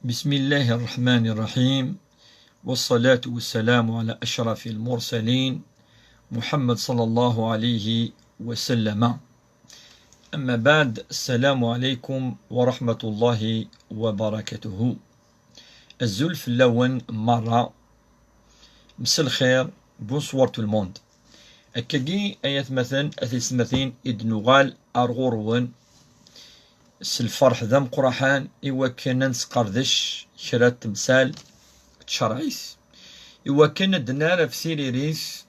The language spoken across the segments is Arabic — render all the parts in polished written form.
بسم الله الرحمن الرحيم، والصلاة والسلام على أشرف المرسلين محمد صلى الله عليه وسلم. أما بعد، السلام عليكم ورحمة الله وبركاته. الزلف اللون مرة مس الخير، بونسوار تو الموند. أكاكي آيات مثلا أثيسمثين إدنوغال أرغورون الفرح ذا مقرحان إوا كان نسقردش كرا تمثال تشرعيس إوا كان دنار في سيريريس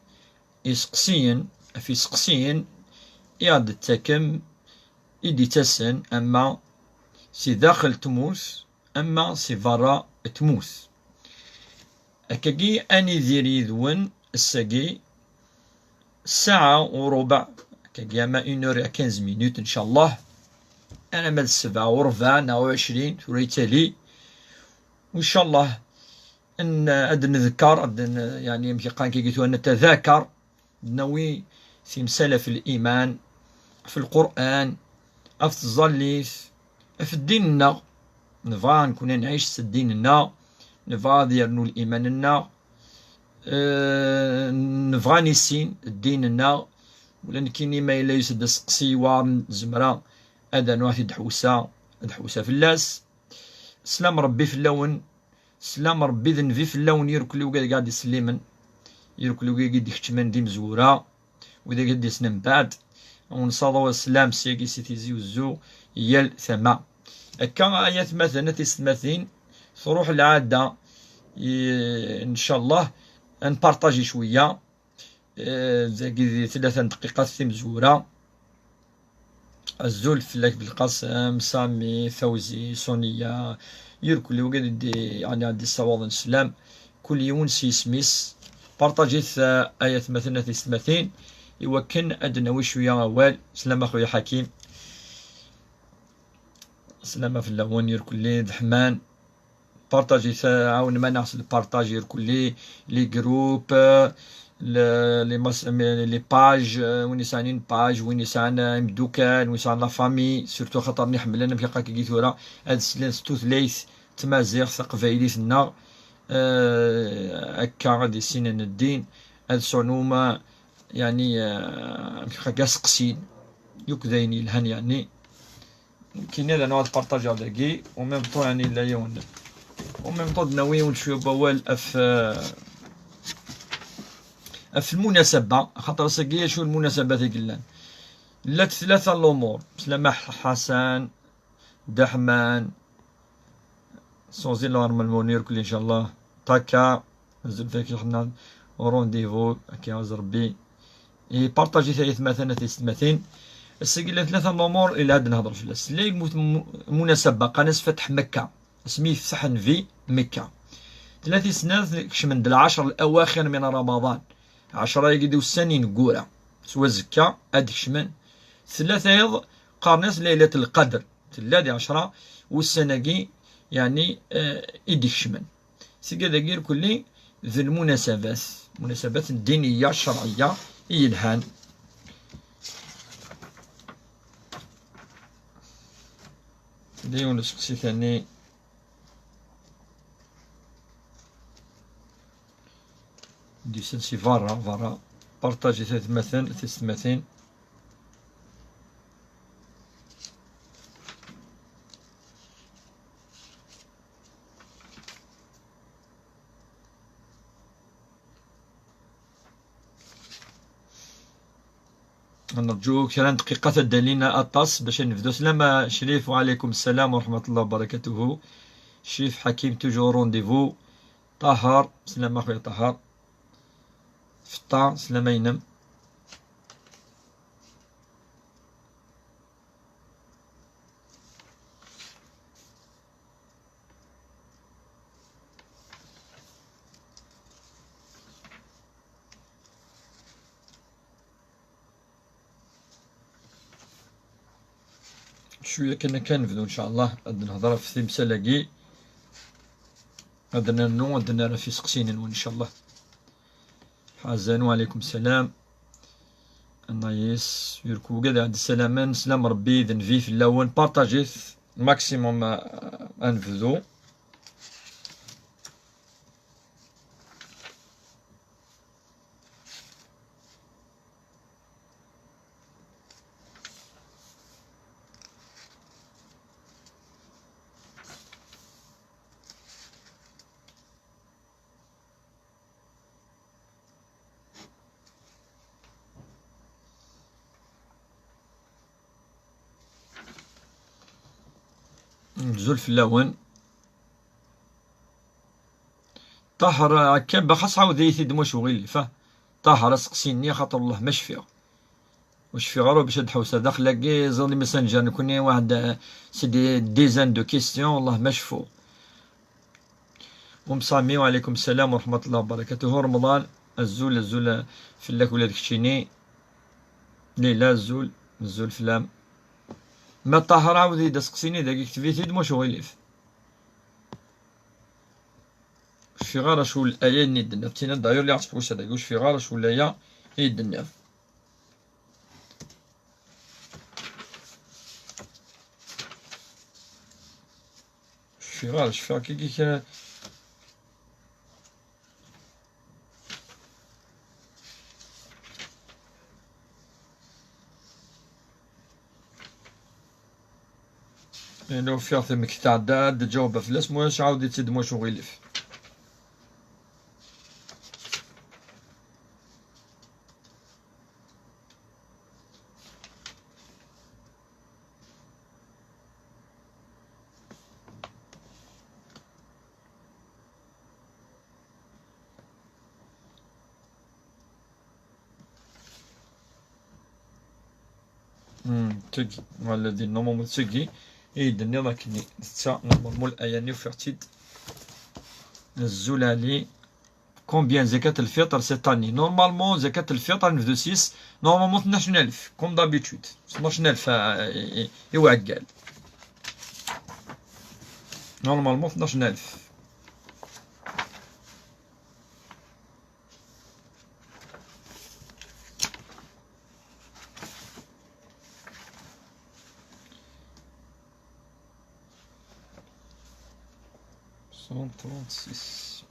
يسقسين في سقسين يعد التكم إدي تسن، أما سي داخل تموس أما سي فرا تموس. أكاكي أني ديري ذون الساقي ساعة وربع، أكاكي أما 1h15 مينوت إن شاء الله. أنا مال 7:15 أو 20 وريتالي، وإن شاء الله أن أد نذكر يعني يمكن قان كي قلتو نتذاكر نوي في مسألة في الإيمان في القرآن في الظليس في ديننا. نبغى نكون نعيش ديننا، نبغى ديرنو الإيماننا، نبغى نسين ديننا، ولكن كيني ما إلا يسد سقسيوار زمرة هذا نوع دحوسة في اللاس. سلام ربي في اللون، سلام ربي ذنبي في اللون، يركلو قاعد يسلمن، يركلو قاعد يختمن دي مزورة، وإذا قاعد يسنم بعد ونصادوا السلام سيكي سيتيزي وزو يال ثما. هكا آيات مثلا تيستماثين تروح العادة إن شاء الله نبارطاجي شوية زي 3 دقيقات في مزورة. الزلف لك بالقاسم سامي فوزي سونيا يركل وقد يعني عندي الصواب السلام كل يوم سيسميس بارطاجيت آيات مثلا تيستماثين يوكن أدنى شوية أول. سلام أخويا حكيم، سلام في اللون يركل لي دحمان بارطاجيت عاون ما نعس البارطاج يركل لي جروب لي باج وين يسانين باج وين يسان مدوكان وين يسان لا فامي سورتو خاطر نحمل انا في قاكي كيتورا هاد سلانس توثليث تمازيغ ثقفايليثنا هكا غادي سنن الدين هاد صنوما يعني كاع سقسين يكذاين يلهن يعني كاين هذا نوع البارطاج هذاكي وميم طو يعني لا يون وميم طو ناوي ونشوف بوال في المناسبة خاطر ساقية شو المناسبة ذيك لات 3 الأمور سلامح حسن دحمان صوزي الأرمل المنير كل إن شاء الله تاكا نزل فيك حنا رونديفو هكا عز ربي بارطاجي ثلاث مثلا تيستماثين الساقية 3 الأمور إلى هاد نهضر في اللاس لا مناسبة قناص فتح مكة اسميه سحن في مكة 3 سنوات كشمن 10 الأواخر من رمضان 10 يقدو السنين قورا سوا زكا هاديك شمن 3 يض قارناس ليلة القدر 13 والسناقي يعني إيديك شمن سيقا داقير كلي ذي المناسبات الدينية الشرعية يلهان. ديون سقسي ثاني دي سنسي فارا بارطاجي تستماثين نرجو كرا دقيقة تدالينا أطاس باش نبدو. سلام شريف وعليكم السلام ورحمة الله وبركاته. شريف حكيم توجو رونديفو. طهر سلام أخويا طهر. فطا سلام ينم. شوية كنبدو إن شاء الله غادي نهضر في تمثالاكي غادي نرنو غادي نرى في سقسينين إن شاء الله. حزان وعليكم السلام. نايس يركو قاعد عند السلامة سلام ربي ذنفي في اللون بارطاجيت ماكسيموم انفذو زلف اللون طهر هكا باخا عاود يثيد واش وغيلي فاه طهر سقسيني خاطر الله ما شفيها واش في غير باش تحوس داخل كي زوني ميسنجر نكون واحد سي ديزان دو كيستيون والله ما شفو. ومصامي وعليكم السلام ورحمة الله وبركاته. رمضان الزول فلاك ولا داكشيني ليلى الزول فلام ما طهر عاود يدا سقسيني داك كتبيتي واش وغيليف في غير شو الآية ندنا تينا داير اللي عرفت واش هذا واش في غير شو الآية يدنا في غير شفا كي لو فيها ثمك تعداد تجاوب فلاس واش عاود يتسد واش وغيلف. تجي والذي نورمالمون تجي يدني راكني تا نورمالمون الآية وفرتيد الزلالي كومبيان زكاة الفطر سيت اني نورمالمون زكاة الفطر نبدو 6 نورمالمون 12000 كوم دابيتود 12000 يوعقال نورمالمون 12000 136.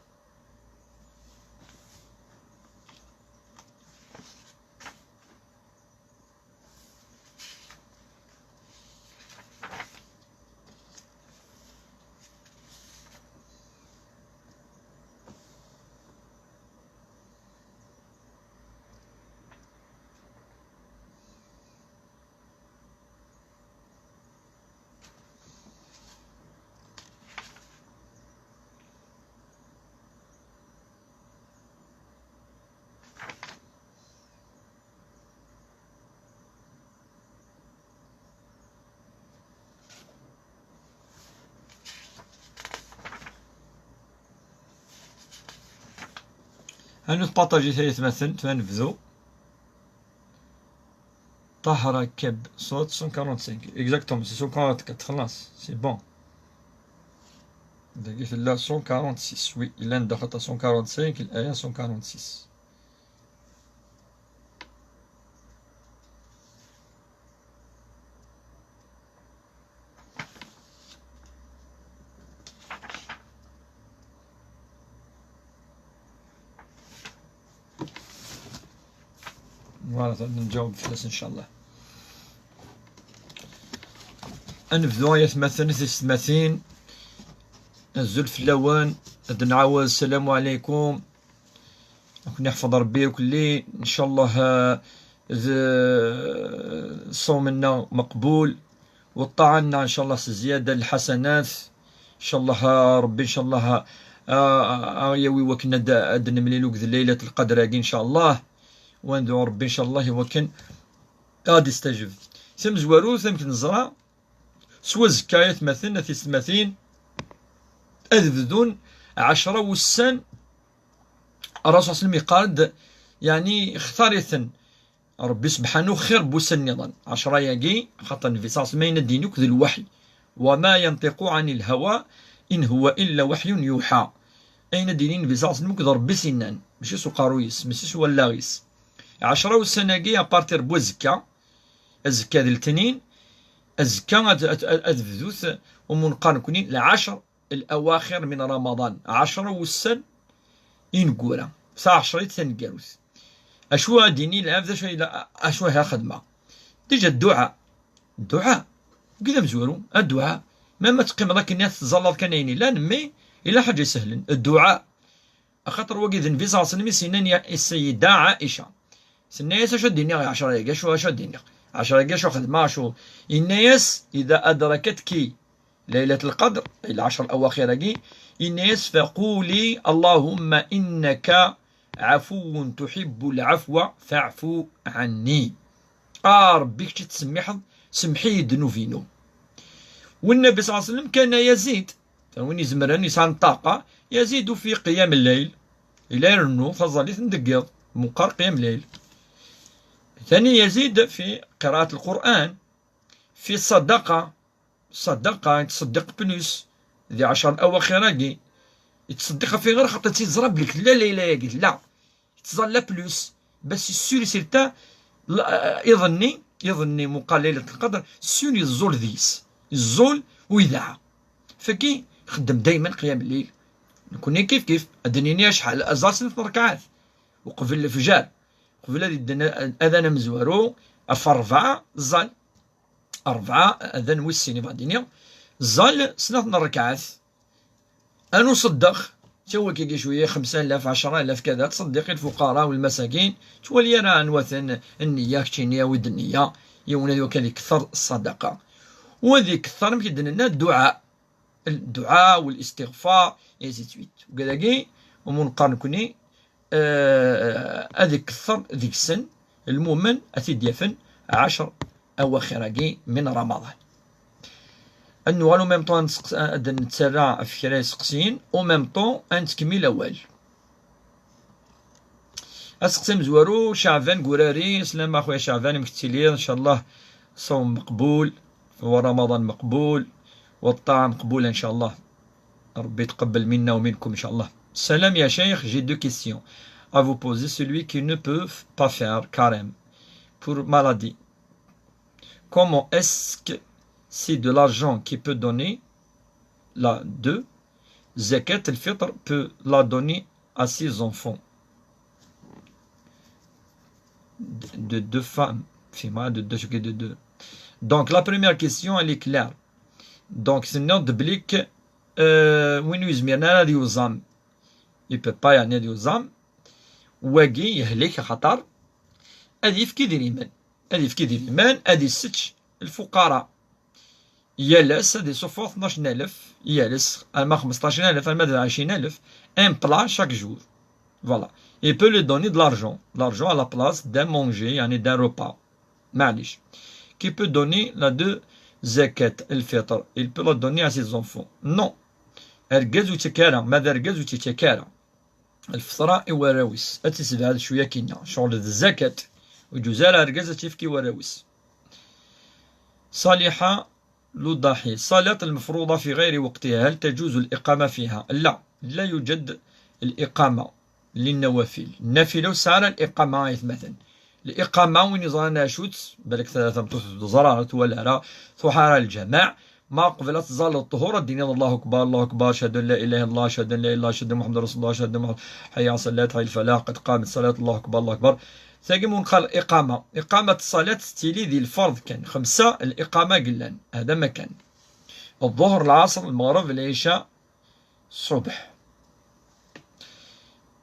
هانو تبارطاجي ثلاث مثل تنفذو طهر كب صوت 145 اكزاكتومون سي 144 خلاص سي بون لقيت لا 146 وي الا ندخلت 145 الآية 146 فوالا نجاوب فلاس ان شاء الله. نبدو آية 38 الزلف اللوان نعاود السلام عليكم كون يحفظ ربي وكلي ان شاء الله صومنا مقبول وطاعنا ان شاء الله زيادة الحسنات ان شاء الله ربي ان شاء الله يوي وكنا دن مليلوك ليلة القدر ان شاء الله وندعو ربي ان شاء الله وكن غادي يستجب ثم زوارو ثم كنزرع سوا زكاية مثلنا في 30 أذبذون 10 وسان الرسول صلى الله عليه وسلم قال يعني اختارثن ربي سبحانه خير بوسن نظن 10 ياقي خاطر النبي صلى الله عليه وسلم يندينك ذي الوحي وما ينطق عن الهوى إن هو إلا وحي يوحى أين دينين النبي صلى الله عليه وسلم ربي سنان ماشي سو قارويس ماشي سو لاغيس 10 وسناقي ابارتير بو الزكا الزكا ذي التنين الزكا أذبذوث ومنقارن كونين العشر الأواخر من رمضان 10 وسن ينقورا ساعة 10 تنقاروث أشوا ديني العام شيء أشوا ها خدمة ديجا الدعاء كذا مزورو الدعاء ما تقيم ذاك الناس تزلط كنيني لا نمي إلا حاجة سهل الدعاء خاطر وقيد النبي صلى الله عليه وسلم سنان السيدة عائشة سنايس شو ديني 10 ياقا شو ديني 10 ياقا شو خدمة شو الناس إذا أدركتك ليلة القدر العشر الأواخر كي إنيس فقولي اللهم إنك عفو تحب العفو فاعفو عني. ربي كي تسمح سمحي ذنوبينو. والنبي صلى الله عليه وسلم كان يزيد وين يزمرن يسعى الطاقة يزيد في قيام الليل إلى يرنو فظليت ندقض مقر قيام الليل. ثاني يزيد في قراءة القرآن، في الصدقة يتصدق بلوس ذي 10 الأواخر كي يتصدق في غير خاطر تيزرب لك لا قلت لا يتظل بلوس بس السوري سيرتا يظني مقال ليلة القدر سوري الزول ذيس الزول ويذاع فكي خدم دايما قيام الليل. نكون كيف أدنيني شحال أزال 6 ركعات وقبل الفجر قبل الأذان مزوارو أفرفع زال 4 أذان ويسيني بعدين زال 6 ركعات أنو صدق توا كي شوية 5000 10,000 كذا تصدق الفقراء والمساكين تولي راه نوثن النية كتشينية ود النية يونا ذوك اللي كثر الصدقة وذي كثر مكيدنا لنا الدعاء والاستغفار يزيد سويت وكذاكي ومنقارن كوني هذيك كثر ذيك السن المؤمن أتيد يفن 10 أواخر من رمضان. أنو غالو ميم طون نتسرع في كرا سقسين و ميم طون نتكمل الأول. أسقسي مزوارو شعبان قراري سلام أخويا شعبان مكتلير إن شاء الله صوم مقبول ورمضان مقبول والطاعة مقبولة إن شاء الله. ربي يتقبل منا ومنكم إن شاء الله. Salam ya Cheikh, j'ai 2 questions à vous poser. Celui qui ne peut pas faire carême pour maladie, comment est-ce que c'est de l'argent qu'il peut donner? La 2, Zakat al-Fitr peut la donner à ses enfants. De 2 femmes. De 2. Donc la première question elle est claire. Donc c'est notre blic وين يزميرنا هذه وزام يبقى يعني هذه وزام واقي يهلك خطر هذه يفكي دير إيمان هذه الستش الفقراء يالس هذه صفو 12000 يالس أما 15000 أما 20000 ان بلا chaque jour. Voilà. Il peut lui donner de l'argent à la place d'un manger يعني d'un repas معليش qui peut donner la de zakat al-fitr. Il peut la donner à ses enfants. Non. أرجز وتكارا ماذا أرجز وتكارا الفطرة وراوس أتسبع هذا شوية كينا شغل الزكاة وجزالة أرجز تفكي وراوس. صالحة للضحية صلاة المفروضة في غير وقتها هل تجوز الإقامة فيها؟ لا يوجد الإقامة للنوافل. النافلة وسارة الإقامة مثلا الإقامة وين يزرانا شوت بالك 3 زرارة ولا را ثحارة الجماع ما قبلت ظل الطهور الدين الله أكبر الله أكبر أشهد أن لا إله إلا الله أشهد أن لا إله إلا الله أشهد أن محمد رسول الله أشهد أن حي على الصلاة حي الفلاح قد قامت صلاة الله أكبر الله أكبر. ثاني منقال إقامة الصلاة ستيلي ذي الفرض كان 5 الإقامة قلان هذا ما كان الظهر العصر المغرب العشاء الصبح.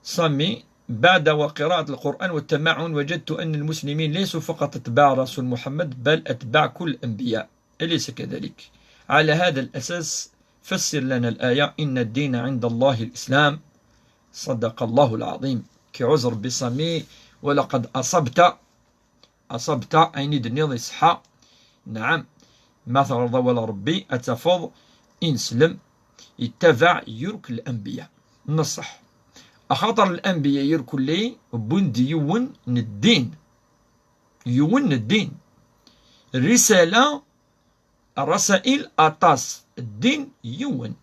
صمي بعد وقراءة القرآن والتمعن وجدت أن المسلمين ليسوا فقط أتباع رسول محمد بل أتباع كل الأنبياء أليس كذلك؟ على هذا الأساس فسر لنا الآية إن الدين عند الله الإسلام. صدق الله العظيم. كعذر بصمي ولقد أصبت عيني دنيا صحة. نعم ما ترضى ولا ربي أتفض إنسلم يتبع يرك الأنبياء نصح أخاطر الأنبياء يركوا لي بندي يون الدين الرسالة الرسائل أطاس الدين يون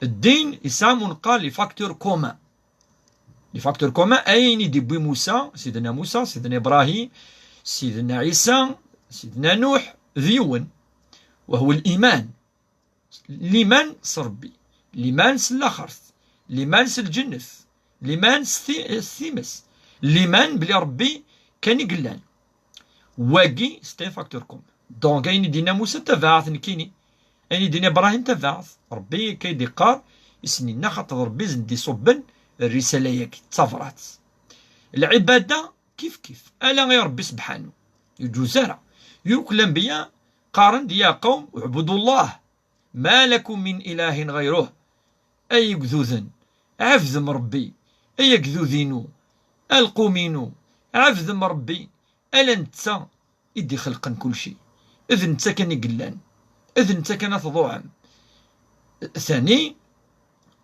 الدين يسامون قال لفاكتور كومان أين دي موسى سيدنا موسى سيدنا إبراهيم سيدنا عيسى سيدنا نوح ذيون وهو الإيمان. الإيمان صربي الإيمان سلاخرث الإيمان سالجنث الإيمان الثيمس الإيمان بلي ربي كان يقلان واقي ستي فاكتور كومان. دونك أين دينا موسى تبعث نكيني أين دينا إبراهيم تبعث ربي كيدي قار يسنينا خاطر ربي زندي صبن الرسالة ياكي تصفرات. العبادة كيف ألا يا ربي سبحانه يجوزارا يروك الأنبياء قارن يا قوم اعبدوا الله ما لكم من إله غيره. أي قذوذن عفذم ربي، أي قذوذينو القومينو عفذم ربي، ألا نتا إدي خلقا كل شيء، إذ نتا كان يقلان، إذ نتا كان تضوعم. ثاني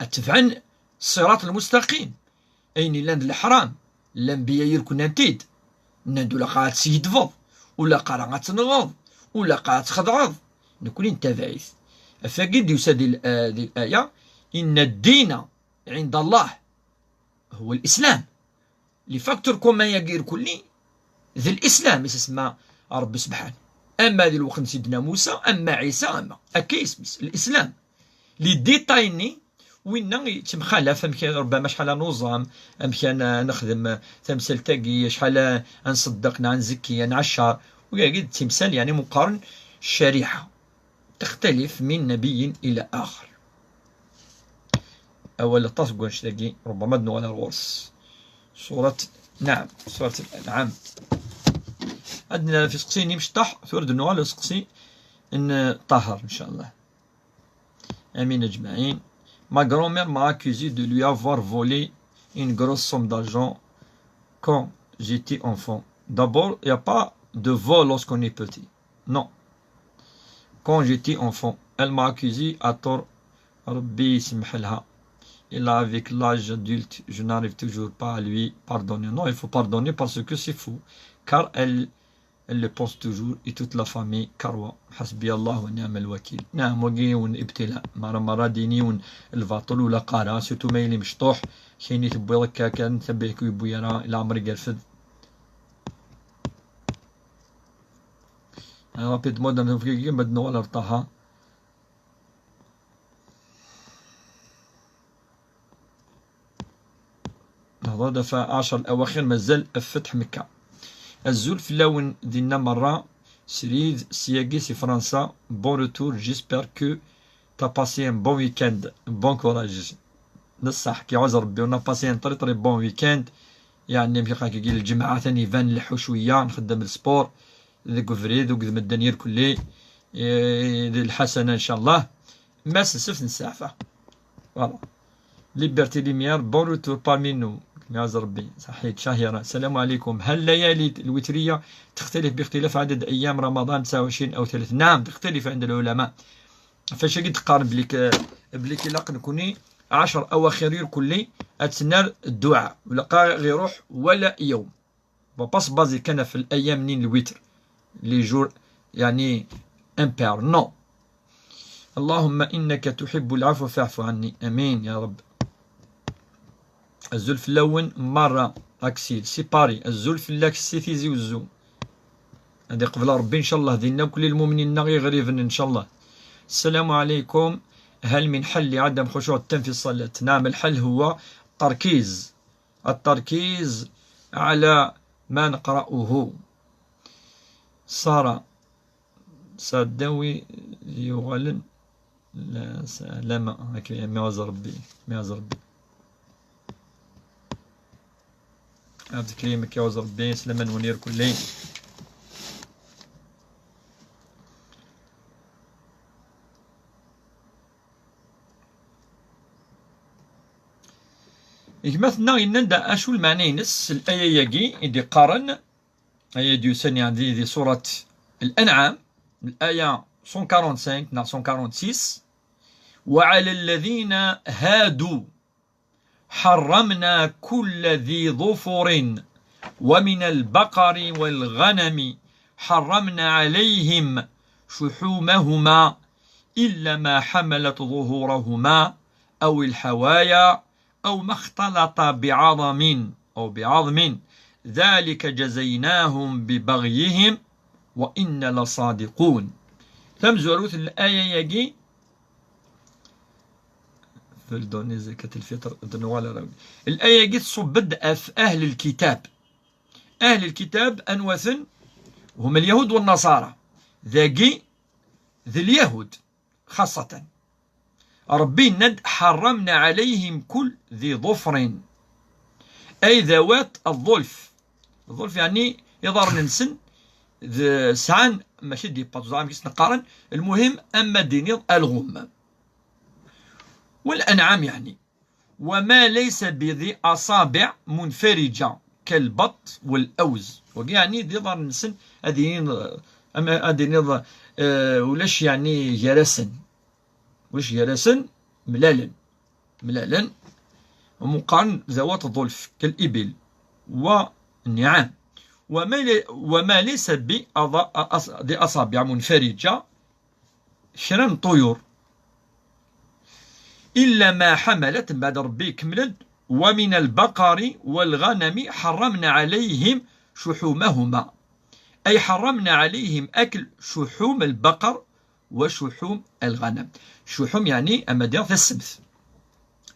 أتبعن الصراط المستقيم، أين لاند الحرام الأنبياء يركن نتيد نادو لا قاعد سيد فض ولا قاعد تنغض ولا قاعد تخضعض نكون انت بعيث. فقد يساد هذه الآية إن الدين عند الله هو الإسلام، لفاكتور كما يقير كلي ذي الإسلام يسمى رب سبحانه. أما ذي الوقت سيدنا موسى، أما عيسى، أما أكيس الإسلام لي ديتايني وين تمخالف. أمكان ربما شحال نظام، أمكان نخدم تمثال تاقي، شحال نصدق نزكي نعشر، وقاعد تمثال يعني مقارن. الشريحة تختلف من نبي إلى آخر. أول تصقون شتاقي ربما دنو على الورس سورة نعم سورة الأنعام. عندنا في سقسي نمشطح سورة دنو على سقسي إن طهر إن شاء الله. Amin ajma'in. Ma grand-mère m'a accusé de lui avoir volé une grosse somme d'argent quand j'étais enfant. D'abord, il n'y a pas de vol lorsqu'on est petit. Non. Quand j'étais enfant, elle m'a accusé à tort. Rabbi simhalha. Et là, avec l'âge adulte, je n'arrive toujours pas à lui pardonner. Non, il faut pardonner parce que c'est faux. Car elle le pense toujours et toute la famille. Karwa. حسبي الله ونعم الوكيل. نعم وقيون ابتلاء مرة دينيون الباطل ولا قارا سيتو مايلي مشطوح كايني تبوي لك كان تبيك ويبويرا الى عمري قرفد. رابيد مودرن فيكي بدنا ولا ارتاها. هذا دفع 10 الأواخر مازال فتح مكة. الزول في اللون دينا مرة Cerise, Siagé, c'est François. Bon retour, j'espère que tu as passé un bon week-end. Bon courage. نصح كي عذر ربي ونا باسي ان طري بون ويكاند. يعني نمشي كي الجمعة ثاني فان نلحو شوية نخدم السبور ذوك فريد وقدم الدنيا كلي ذي الحسنة ان شاء الله. ما سلسفت نسعفة فوالا. ليبرتي ليميار بون روتور بارمي نو. يا ربي صحيت شهيرة. السلام عليكم. هل ليالي الوترية تختلف باختلاف عدد أيام رمضان 29 أو 30؟ نعم تختلف عند العلماء. فاش قد تقارن بليك لاق نكوني 10 أواخر كلي أتسنى الدعاء ولا غير يروح ولا يوم. باس بازي كان في الأيام نين الوتر لي جور يعني امبير نو. اللهم إنك تحب العفو فاعف عني. أمين يا رب. الزلف اللون مرة أكسيل سيباري. الزلف اللاكس سيتيزي والزوم هذه قبل ربي إن شاء الله دينا كل المؤمنين نغي غريبا إن شاء الله. السلام عليكم. هل من حل لعدم خشوع التم في الصلاة؟ نعم الحل هو التركيز على ما نقرأه. سارة سادوي يغلن لا سلامة ميعز ربي ميعز ربي عبد كريمك يعز ربي سلمان ونير كلين. مثلنا إننا أشو المعنى نس الآية يجي إدي قارن آية ديو سنة دي سورة الأنعام الآية 145 146. وعلى الذين هادوا حرمنا كل ذي ظفر ومن البقر والغنم حرمنا عليهم شحومهما إلا ما حملت ظهورهما أو الحوايا أو ما اختلط بعظم ذلك جزيناهم ببغيهم وإن لصادقون. ثم زوروث الآية يجي فلدوني زكاة الفطر الآية يجي تصبد في أهل الكتاب. أهل الكتاب أنوثن هم اليهود والنصارى ذي اليهود خاصة. ربي ند حرمنا عليهم كل ذي ظفر أي ذوات الظلف. الظلف يعني يظهر ننسن سعان ماشي دي بات زعما كيس نقارن. المهم أما دينيض الغمام والأنعام يعني. وما ليس بذي أصابع منفرجة كالبط والأوز. يعني دي ضر نسن هذه أما هذه ولاش يعني جرسن واش جرسن ملالا ومقارن ذوات الظلف كالإبل والنعام. وما ليس بأصابع منفرجة شرن طيور إلا ما حملت بعد ربي كملت. ومن البقر والغنم حرمنا عليهم شحومهما، أي حرمنا عليهم أكل شحوم البقر وشحوم الغنم. شحوم يعني أما دير في السبت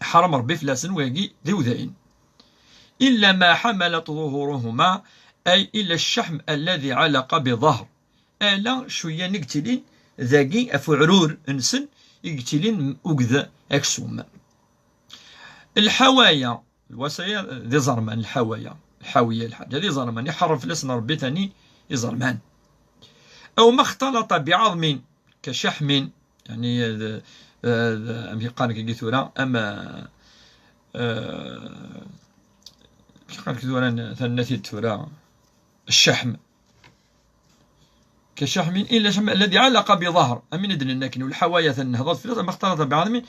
حرم ربي فلاسن ويجي ذو ذين. إلا ما حملت ظهورهما، أي إلا الشحم الذي علق بظهر. ألا شوية نقتلين ذاقي أفعرور انسن يقتلين أقذ أكسوم. الحوايا الوصية ذي زرمان. الحاوية الحاجة ذي زرمان يحرم فلاسن ربي ثاني يزرمان. أو ما اختلط بعظم كشحم يعني أمي قال كي ثورة أما قال كي ثورة ثنتي ثورة الشحم كشحم إلا شحم الذي علق بظهر أمين دن النكن. والحوايا ثنهضت في ما اختلط بعظم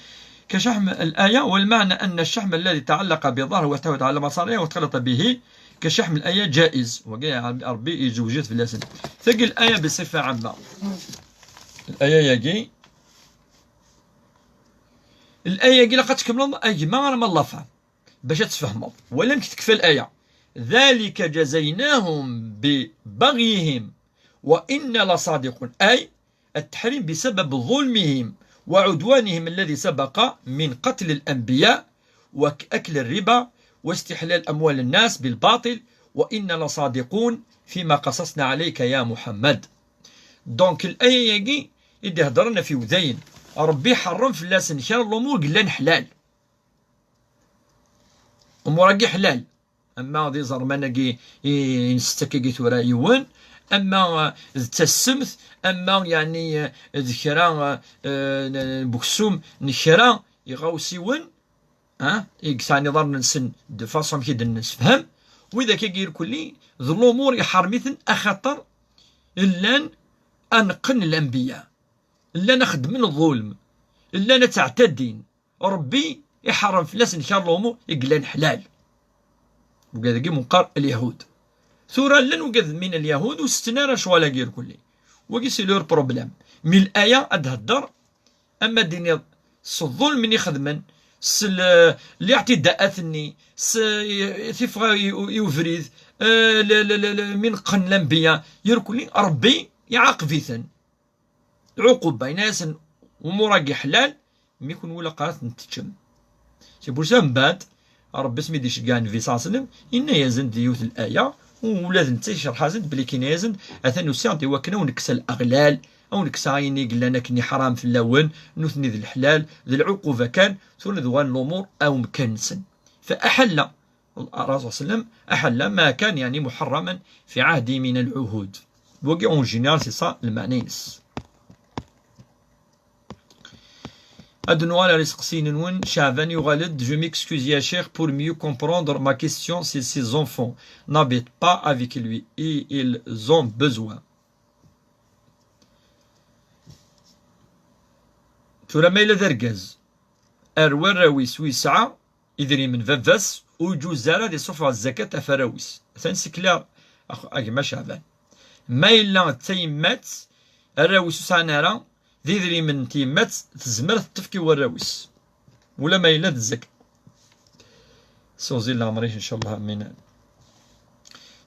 كشحم الآية. والمعنى أن الشحم الذي تعلق بظهر واستوت على مصاريه واختلط به كشحم الآية جائز. وقال ربي يجوجت في اللسن. ثقل الآية بصفة عامة. الآية يجي لقد تكمل أي ما رمى الله فهم باش تفهموا ولم تكفي الآية. ذلك جزيناهم ببغيهم وإنا لصادقون، أي التحريم بسبب ظلمهم وعدوانهم الذي سبق من قتل الأنبياء وأكل الربا واستحلال أموال الناس بالباطل. وإنا لصادقون فيما قصصنا عليك يا محمد. دونك الآية يجي إذا هضرنا في وذين ربي حرم في اللسن شر الأمور قلان حلال أمور حلال. أما ذي زرمانا ينستكي ثورا يوان أما تسمث أما يعني ذكرى بكسوم نشرا يغاوسيون يقساني ضر نسن دفاصم كيد الناس فهم. وإذا كيقير كلي ذو الأمور يحرمثن أخطر إلا أنقن الأنبياء إلا نخدم الظلم إلا نتعتدين ربي يحرم في الناس إن شاء الله يقلان حلال. وقذا كي منقر اليهود ثورة لن وقذ من اليهود وستنارا شوالا غير كلي وقي سي لور بروبليم من الآية أدهدر. أما ديني الظلم من يخدمن الاعتداءاتني ثفغا يوفريد من قن الأنبياء يركلي ربي يعاقبيثن عقوبة ناس ومراقي حلال ميكون ولا قرات نتشم سيبورسا من بعد ربي سمي ديش كان في صاصنم إن يزن ديوث الآية ولازم تشرح حازن بلي كي يزن أثنو السياط وكنا ونكسى الأغلال أو نكسى عيني قلنا كني حرام في اللون نثني ذي الحلال ذي العقوبة كان ثم ذوان الأمور أو مكنسن. فأحل الرسول صلى الله عليه وسلم أحل ما كان يعني محرما في عهدي من العهود. وقي اون جينيرال سي سا المعنى ينس. Adenoir Risqsinun, Chavan Yuraled, je m'excuse Yacher pour mieux comprendre ma question si ses enfants n'habitent pas avec lui et ils ont besoin. ترى إلى ذرقز الوراويس ويسعى يدري من فافاس ويجوز زارا دي صفع الزكاة فراويس ثانسكلا أجمع شعبان ما إلا تيمات الراويس سعنارا ذي ذري من تيمات تزمر تفكي والراويس ولا ما إلا الزكاة سوزي الله عمريش إن شاء الله أمين.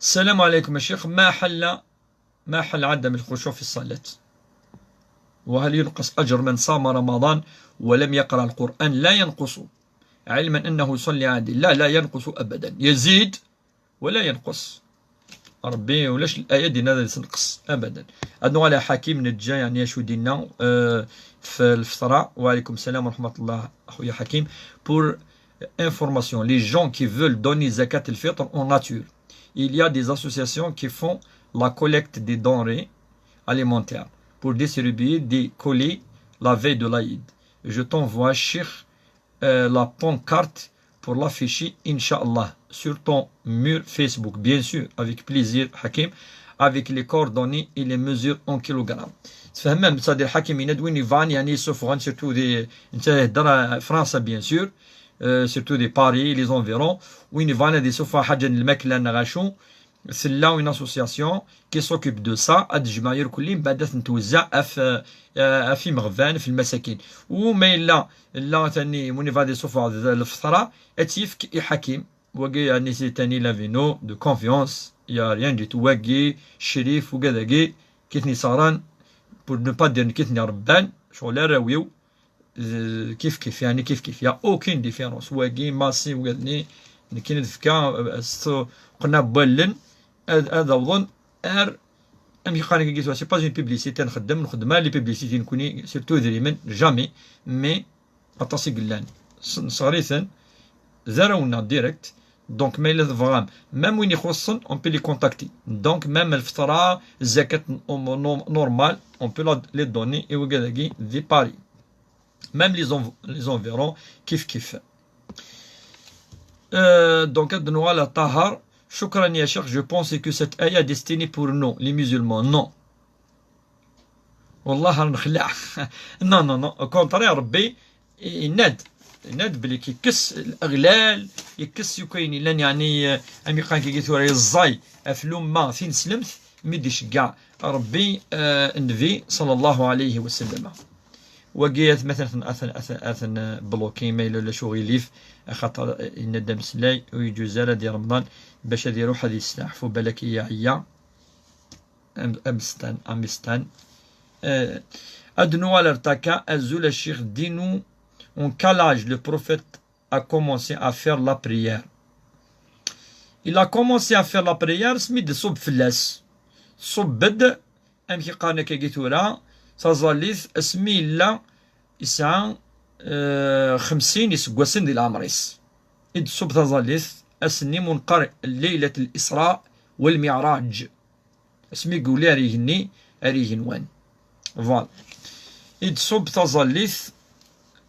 السلام عليكم يا شيخ. ما حل عدم الخشوع في الصلاة؟ وهل ينقص أجر من صام رمضان ولم يقرأ القرآن؟ لا ينقص، علما أنه يصلي عادي. لا ينقص أبدا، يزيد ولا ينقص. ربي ولاش الآية دينا تنقص أبدا. أدنو على حكيم نجا يعني يشو دينا في الفترة. وعليكم السلام ورحمة الله أخويا حكيم. Pour information, les gens qui veulent donner zakat al-fitr en nature, il y a des associations qui font la collecte des denrées alimentaire pour distribuer des colis la veille de l'Aïd. Je t'envoie, Cheikh, la pancarte pour l'afficher, Inch'Allah, sur ton mur Facebook. Bien sûr, avec plaisir, Hakim, avec les coordonnées et les mesures en kilogrammes. تفهم صديق حكيم يندوين يفان يعني سوفغان سيرتو دي انت هضر فرنسا بيان سور سيرتو دي باري لي زونفيرون وين يفان دي سوفا حاجه الماكله نغاشو سلا وين اسوسياسيون كي سوكيب دو سا هاد الجماهير كلهم بدات نتوزع في مغفان في المساكين وما الا لا ثاني وين يفان دي سوفا الفطره اتيف حكيم وكي يعني سي ثاني لافينو دو كونفيونس يا ريان دي تواكي شريف وكذا كيتني صاران pour ne pas dire كيتني ربان شغل راويو كيف يعني كيف يا اوكين ديفيرونس واكي ماسي وقالني كاين دفكا قلنا بالن هذا وظن ار ام يقال لك سي با اون بوبليسيتي نخدم لي بوبليسيتي نكوني سيرتو دريمن جامي مي اطاسي قلان صريثا زارونا ديريكت دونك ما إلا فغام ميم وين يخصن اون بي لي كونتاكتي دونك ميم الفطرة الزكاة نورمال اون بي لي دوني اي وكذاكي دي باري ميم لي زونفيرون كيف دونك الدنوال طهر شكرا يا شيخ جو بونسي كو سيت آية ديستيني بور نو لي مسلمون نو والله نخلع نو كونتري ربي يناد بلي كيكس الاغلال يكس يكاين لان يعني امي قال كي قلت ورا الزاي افلوم ما فين سلمت ميديش كاع ربي النبي صلى الله عليه وسلم وقيت مثلا اثن بلوكي ميل ولا شغيليف خاطر يندم سلاي ويجو زاله ديال رمضان باش هذه يروح هذه يستحفوا بالك هي امستان ادنو الارتكا ازول الشيخ دينو en quel âge le prophète a commencé à faire la prière. Il a commencé à faire la prière سميد صب فلاس صب بد ام كي قالنا كي قيتورا تظليث اسمي لا يسعى 50 يسقسن ديال العمريس إد صب تظليث اسني منقرئ ليلة الإسراء والمعراج اسمي قولي أريهنوان فوالا إد صب تظليث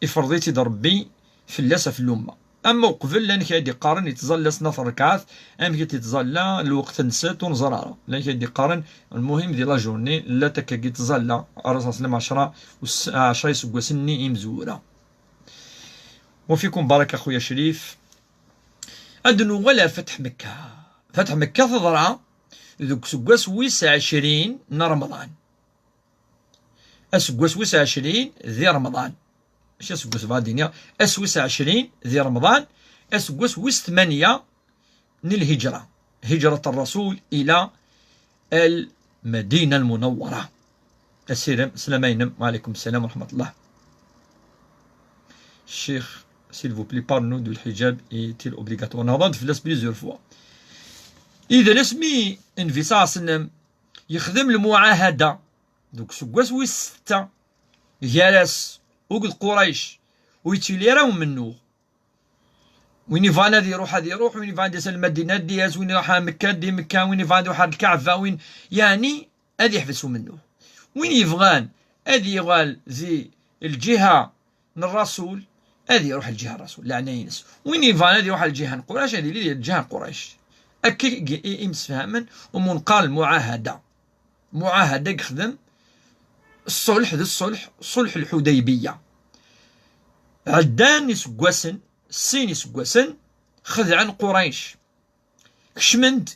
إفرضيتي ربي فلاسة في اللومة أما قبل لأن كيدي قارن يتظلى سنة ركعات أم كيتظلى الوقت نسات ونزرارة لأن كيدي قارن المهم ديال لا جورني لا تكا كيتظلى الرسول صلى الله عليه وسلم 10 سني إمزورة وفيكم بركة خويا شريف أدنو ولا فتح مكة تضرع ذوك سكواس 29 رمضان أسكواس 29 ذي رمضان اش اسكوس في الدنيا اسوس 20 ذي رمضان اسكوس 8 من الهجرة هجرة الرسول إلى المدينة المنورة سلامين وعليكم السلام ورحمة الله الشيخ s'il vous plaît parle-nous du hijab est-il obligatoire نهضر فلاس بليزيور فوا إذا اسمي النبي صلى الله عليه وسلم يخدم المعاهدة دوك سكواس 6 جالس وقد قريش ويتيلي راهم منو وين يفان هذا يروح وين يفان ديال المدينه دياز وين يروح مكه دي مكه وين يفان واحد الكعبه وين يعني هذه يحبسوا منه وين يفغان هذه يغال زي الجهه من الرسول هذه يروح الجهه الرسول لا ينس وين يفان هذه يروح الجهه قريش هذه اللي الجهه قريش اكي امسفهما ومنقال معاهده يخدم صلح الحديبية عدان يسقوسن السين يسقوسن خذ عن قريش كشمند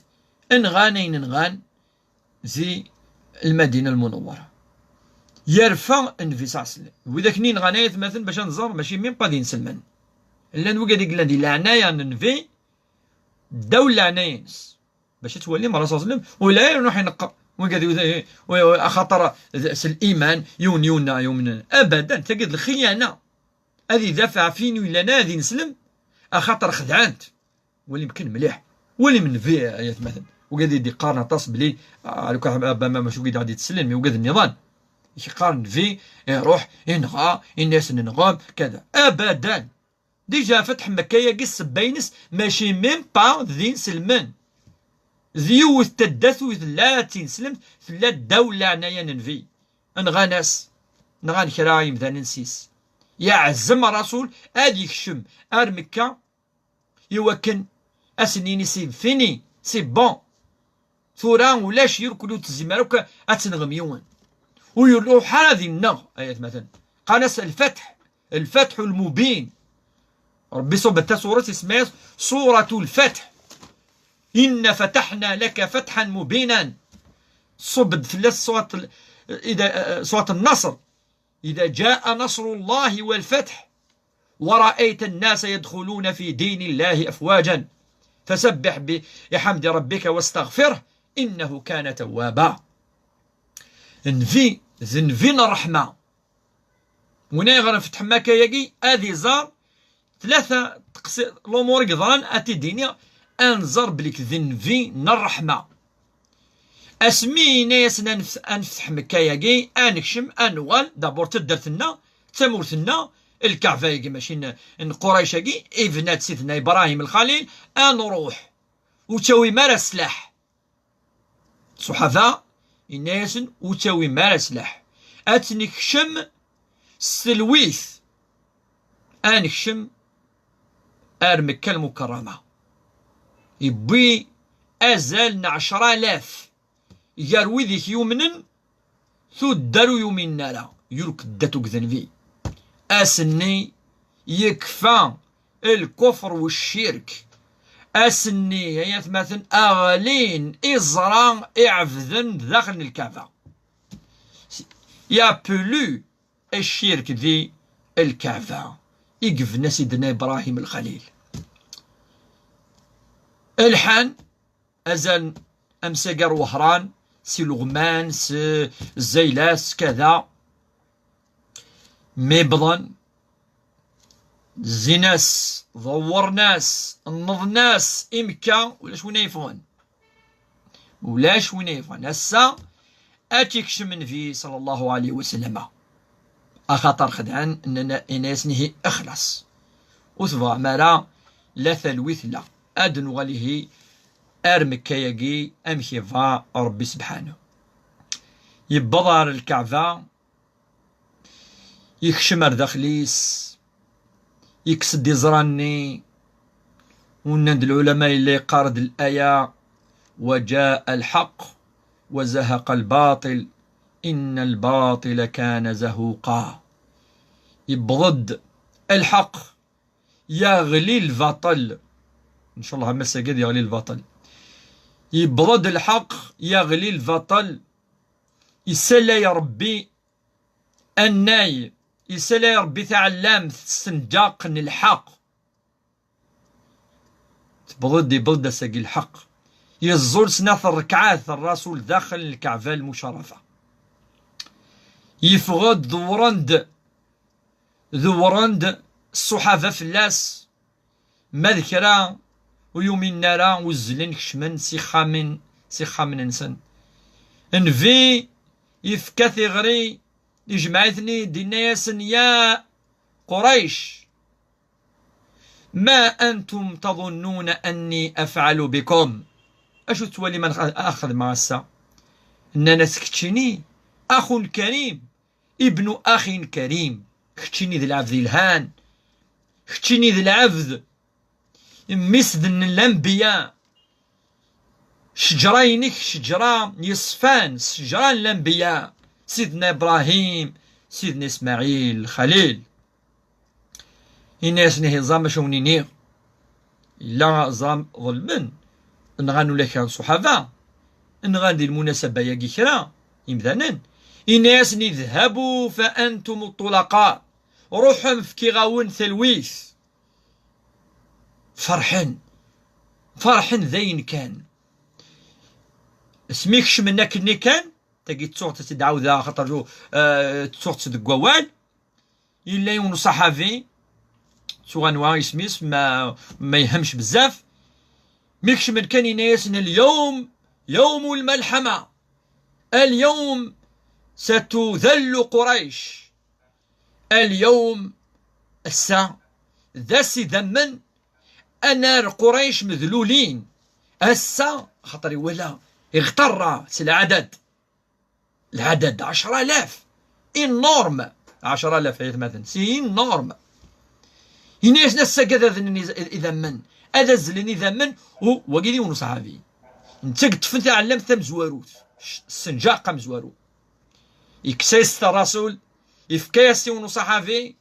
انغان زي المدينة المنورة يرفع النبي صلى الله عليه وسلم وإذا كنين غناية مثلا باش نزار ماشي مين قادين سلمان إلا نوقع ديك الذي العناية النبي الدولة عناية باش تولي مع الرسول صلى الله عليه وسلم ولا يروح ينقى خاطر الإيمان يومنا أبدا تجد الخيانة هذه دافع فيني ولا نادي نسلم أخاطر خدعانت واللي يمكن مليح واللي من في آيات مثلا وقاد يدي قارن طاس بلي لو كان ما شو قاعد غادي تسلم وقاد النظام يقارن في يروح ينغى الناس ننغام كذا أبدا ديجا فتح مكة يقص بينس ماشي ميم با ذين سلمان ذيوث تدثو لا تنسلم لا الدولة عنايا ننفي نغا ناس نغا نكرا يمذا ننسيس يا عزم الرسول ادي يكشم ار مكة يوكن اسنيني سي فيني سي بون ثورا ولاش يركلو تزماروك اتنغم يوم ويقولوا هذه النغ ايات مثلا قناس الفتح المبين ربي صوب سورة اسمها سورة الفتح إن فتحنا لك فتحا مبينا صب في سورة النصر إذا جاء نصر الله والفتح ورأيت الناس يدخلون في دين الله أفواجا فسبح بحمد ربك واستغفره إنه كان توابا. نفي ذنفين الرحمة ونا يغرى فتح مكة يجي هذه زار ثلاثة تقصير الأمور قدران أتي دينيا أنزر بلك ذنفين الرحمة أسمي ناس أنفتح مكة يجي أنكشم أنوال دابور تدرتنا تمورتنا الكعبة يجي ماشي قريش يجي إبنات سيدنا إبراهيم الخليل أنروح وتسوي مال السلاح صحفاء الناس وتسوي مال سلاح أتنكشم سلويث أنكشم مكة المكرمة يبي أزال 10,000 يروي ذيك يومن ثو دارو يومنا لا يرك داتو كذنبي أسني يكفى الكفر والشرك أسني هي مثلا أغلين إزران إعفذن داخل الكعبة يا بلو الشرك ذي الكعبة يقفنا سيدنا إبراهيم الخليل الحان أزال أمساقر وهران سي لغمان سي الزيلاس كذا ميبضن زيناس ضورناس النضناس إمكا ولاش وين يفون ولاش وين يفون هسا أتيكش من في صلى الله عليه وسلم أخاطر خدعان أننا إناس نهي أخلص وثبع مرا لا ثلويث لا أدن غليه أرمك يجي أمشي فا ربي سبحانه يبضر الكعبة يكشمر داخليس يكسد يزراني ونند العلماء اللي قارد الآية وجاء الحق وزهق الباطل إن الباطل كان زهوقا يبغض الحق يغلي الباطل إن شاء الله مسا قد يغلي الباطل يبغض الحق يغلي الباطل يسلى يا ربي الناي يسلى يا ربي تعلم استنجاق الحق تبغض يبغض ساقي الحق يزول سناث الركعات الرسول داخل الكعبة المشرفة يفغض ذورند الصحافة فلاس مذكرة ويومين نارا وزلن كشمن سيخامن نسن انفي يفكاثي غري يجمعثني دينا ياسن يا قريش ما أنتم تظنون أني أفعل بكم أشو تولي من أخذ مع السا إننا سكتشيني أخ كريم ابن أخ كريم كتشيني ذي العبد الهان كتشيني ذي العبد مسدن الأنبياء شجرينك شجرة يصفان شجران الأنبياء سيدنا إبراهيم سيدنا إسماعيل خليل الناس نهي زام شوني نير إلا زام ظلمن نغانو لك الصحابة نغاندي المناسبة يا كرا يمذنن الناس نذهبوا فأنتم الطلقاء روحهم في كيغاون ثلويث فرحن ذين كان سميكش منك اللي كان تجي تصوت تدعو ذا خاطر جو تصوت تدقوال إلا يون صحافي سوغانوا يسميس ما يهمش بزاف ميكش من كان يناسن اليوم يوم الملحمة اليوم ستذل قريش اليوم الساعة ذا سي ذمن أنار قريش مذلولين هسا خاطر ولا اغتر العدد. العدد 10,000 إنورم. 10,000 مثلا سي إنورم. يناس ناس كذا إذا من هذا الزلن إذا من وقيدي ونصحابي انت قد تعلمت ثم زواروت السنجاق مزوارو يكسيس الرسول يفكاسي ونصحابي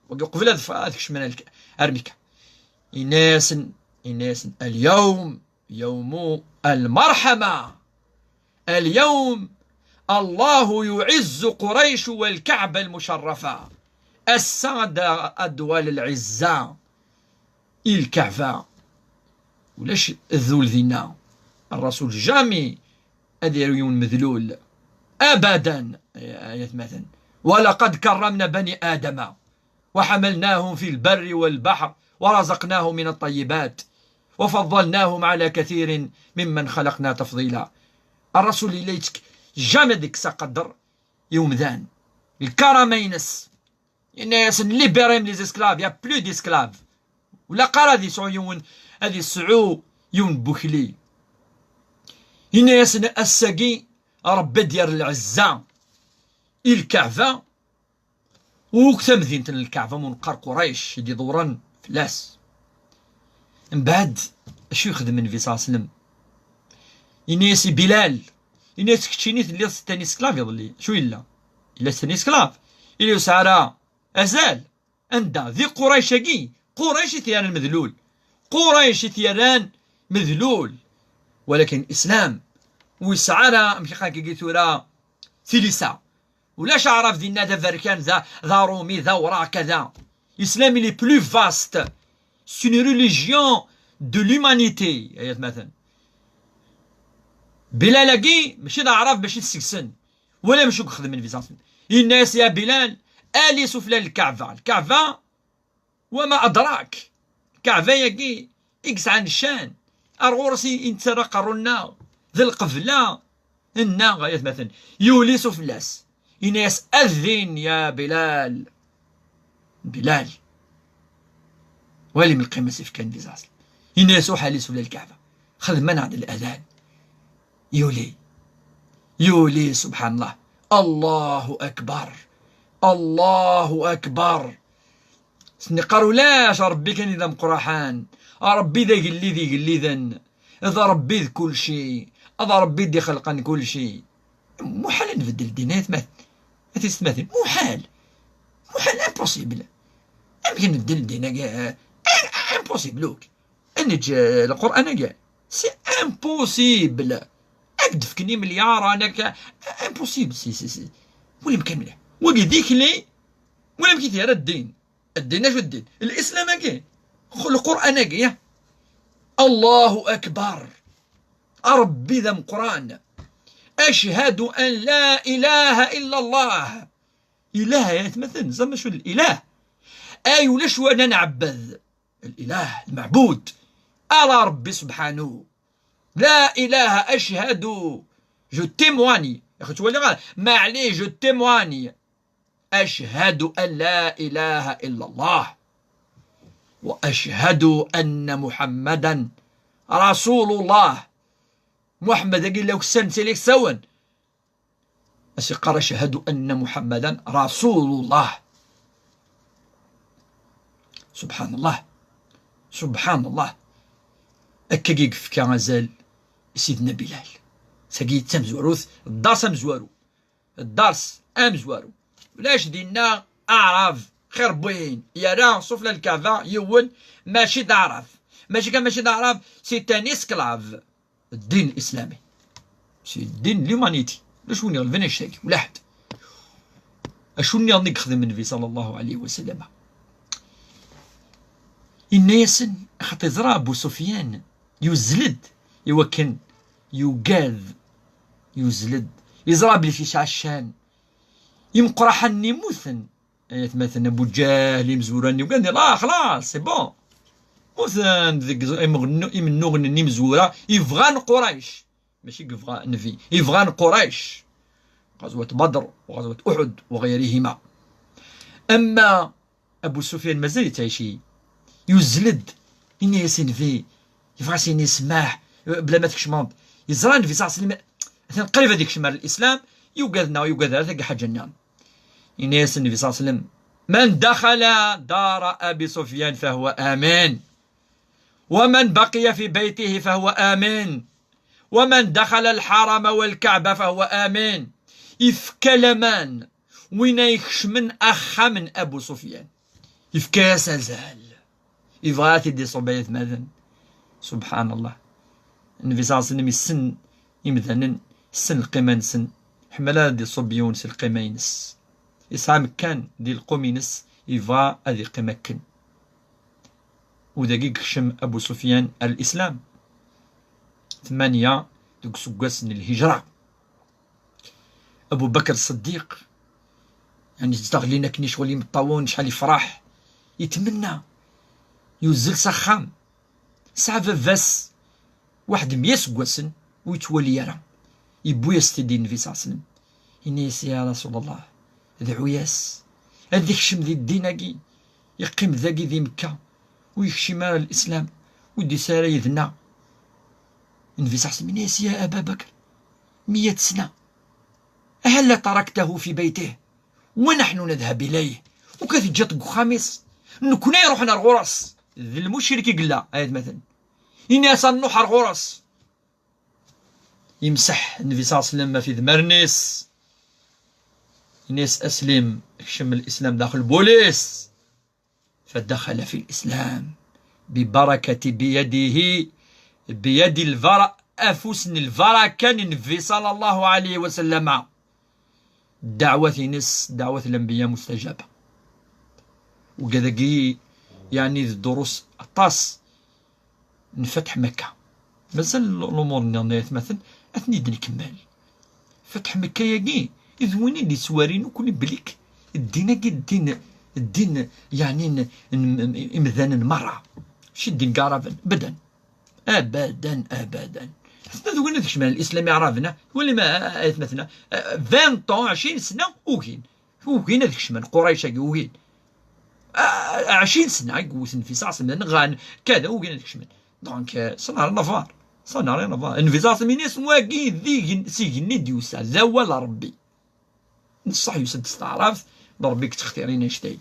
وقبل هذاك شمال أرميكا. إناس اليوم يوم المرحمة. اليوم الله يعز قريش والكعبة المشرفة السادة الدول العزة الكعبة ولاش الذول ذينا. الرسول جامي أدير يون مذلول أبدا. آية مثلا ولقد كرمنا بني آدم وحملناهم في البر والبحر ورزقناهم من الطيبات وفضلناهم على كثير ممن خلقنا تفضيلا. الرسول إليتك جامي ديك سقدر يوم ذان الكرامينس الناس ليبريم لي زيسكلاف يا بلو ديسكلاف ولا قرا دي سعيون هذه السعو يون بوكلي. الناس الساقي ربي ديال العزة الكعبة وكتا مدينة الكعبة منقر قريش يدي دورا فلاس. من بعد شو يخدم النبي صلى الله عليه وسلم؟ الناس بلال الناس كتشينيت اللي ستاني سكلاف يضلي شو إلا ستاني سكلاف إلي سارة أزال أندا ذي قريشكي قريش ثيران مذلول قريش ثيران مذلول ولكن الإسلام ويسعى مشي خاكي قيتورا ثلثة ولاش عرف دينا ذا فركان ذا رومي ذا ورا كذا. الإسلام اللي بلو فاست سي اون ريليجيون دو لومانيتي. آيات مثلا بلالاكي ماشي ذا عرف باش يتسكسن ولا ماشي خدم من فيزانس. الناس يا بلال آلي سفلى الكعبة وما أدراك كعبة ياكي إكس عن الشان أرغورسي إنت قرونا ذي القفلة إنا غاية مثلا يولي سفلاس. الناس أذن يا بلال والي من القيمة سيف كان فيزانس. الناس حالي سفلى الكعبة خذ منع الأذان يولي سبحان الله. الله أكبر الله أكبر. سنقروا لاش ربي كان إذا مقرحان ربي ذا قلي ذن إذا ربي ذا كل شيء إذا ربي ذا خلقا كل شيء محال نبدل الدين مثل محال امبوسيبل. يمكن نبدل الدين كاع امبوسيبل لوك انج القرآن كاع سي امبوسيبل أكدفكني مليار أنا امبوسيبل سي ولا يمكن مليح وقي ديك لي ولا يمكن تيرا الدين اش الدين الإسلام كاع القرآن كاع. الله أكبر ربي ذا قرآن أشهد أن لا إله إلا الله. إله يتمثل زعما شو الإله ولا شو أنا نعبد الإله المعبود على ربي سبحانه. لا إله أشهد جو تيمواني يا أخي تولي غير ما عليه جو تيمواني أشهد أن لا إله إلا الله وأشهد أن محمدا رسول الله. محمد قال لك سنتي لك سون أشقر أشهد أن محمدا رسول الله. سبحان الله سبحان الله. أكا كيف كان غزال سيدنا بلال ساقي تمزوروث الدارس مزوارو الدارس أمزوارو بلاش دينا أعرف خير بوين يرى سفلى الكعبة يون ماشي تعرف ماشي تعرف سي تاني سكلاف. الدين الإسلامي سي الدين ليومانيتي لاش وني غلفنا الشاكي ولا حد أشوني غادي نخدم النبي صلى الله عليه وسلم. الناس خاطر زرا أبو سفيان يزلد يوكن يقاذ يزلد يزرا بلي في عشان يمقرح النموثن مثلا أبو جهل مزوراني وقال لا خلاص سي بون مثلا ذيك يمنو غني مزورة يفغان قريش ماشي يفغى نفي يفغان قريش غزوة بدر وغزوة أحد وغيرهما. أما أبو سفيان مازال يتعيشي يزلد إني ياسين فيه يفغى سيني سماح بلا ما تكشمض يزرى النبي صلى الله عليه وسلم مثلا قريب هذيك شمال الاسلام يوقذنا ويوقذ ثقة حاجه النعم. ينيس النبي صلى الله عليه وسلم من دخل دار ابي سفيان فهو امن، ومن بقي في بيته فهو آمن، ومن دخل الحرم والكعبة فهو آمن. يفكلمان وين يخش من أخا من أبو سفيان يفكا سازال يفغاتي دي صبيت ماذن. سبحان الله. النبي صلى الله عليه وسلم السن يمذنن السن القيمانسن حملا دي صبيونس القيمينس يسعى مكان دي القومينس يفا هذي قيمكن. ودقيق شم أبو سفيان الإسلام 8 دوك سكاس الهجرة. أبو بكر الصديق يعني تستغلينا كني شغل مطاون شحال يفرح يتمنى يوزل سخام ساعة فاس واحد 100 سكاسن ويتولي يرى يبو يستدي النبي صلى الله عليه وسلم. إنيس يا رسول الله ذو ياس هذيك شم ذي الديناكي يقيم ذاكي ذي مكة ويخشي مال الإسلام ودي سارة يذنا. النبي صلى الله عليه وسلم يا أبا بكر 100 سنة هل تركته في بيته ونحن نذهب إليه وكيف جات خامس نكون يروحنا الغرس ذي المشرك يقلا آيات مثلا الناس نوح الغرس يمسح النبي صلى الله عليه وسلم ما في ذمرنيس الناس أسلم شم الإسلام داخل بوليس فدخل في الإسلام ببركة بيد أفوسن البركة النبي صلى الله عليه وسلم. دعوة الأنبياء مستجابة. وكذا يعني الدروس الطاس نفتح مكة مازال الأمور مثلا أثني نكمل فتح مكة يجي إذ وين اللي سوارين وكل بليك الدين يعني إمذان مرة شي الدين قارفن أبدا أبدا أبدا. هذا وين ذاك شمال الإسلام يعرفنا ولا ما آيات مثلا 20 سنة وكين هذاك شمال قريش وكين 20 سنة يقوس في صاص من غان كذا وكين هذاك شمال دونك صنع نفار انفيزاس مينيس واكي ذي سيجني ديوسا زوال ربي نصح يسد استعراف بربيك تختارين اشتي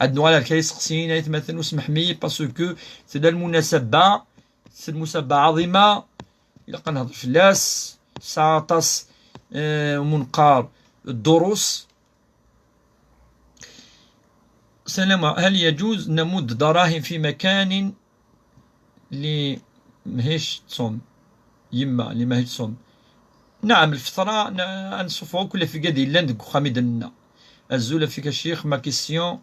عندنا على الكيس قسين يتمثل وسمح مي باسكو سدا المناسبة المسابة عظيمة إلا قنهض فلاس ساطس منقار الدروس. سلام. هل يجوز نمد دراهم في مكان اللي ماهيش تصوم يما اللي ماهيش تصوم؟ نعم الفطرة نصفو كل في قدي لاندك خامد لنا الزولة فيك الشيخ ما كيسيون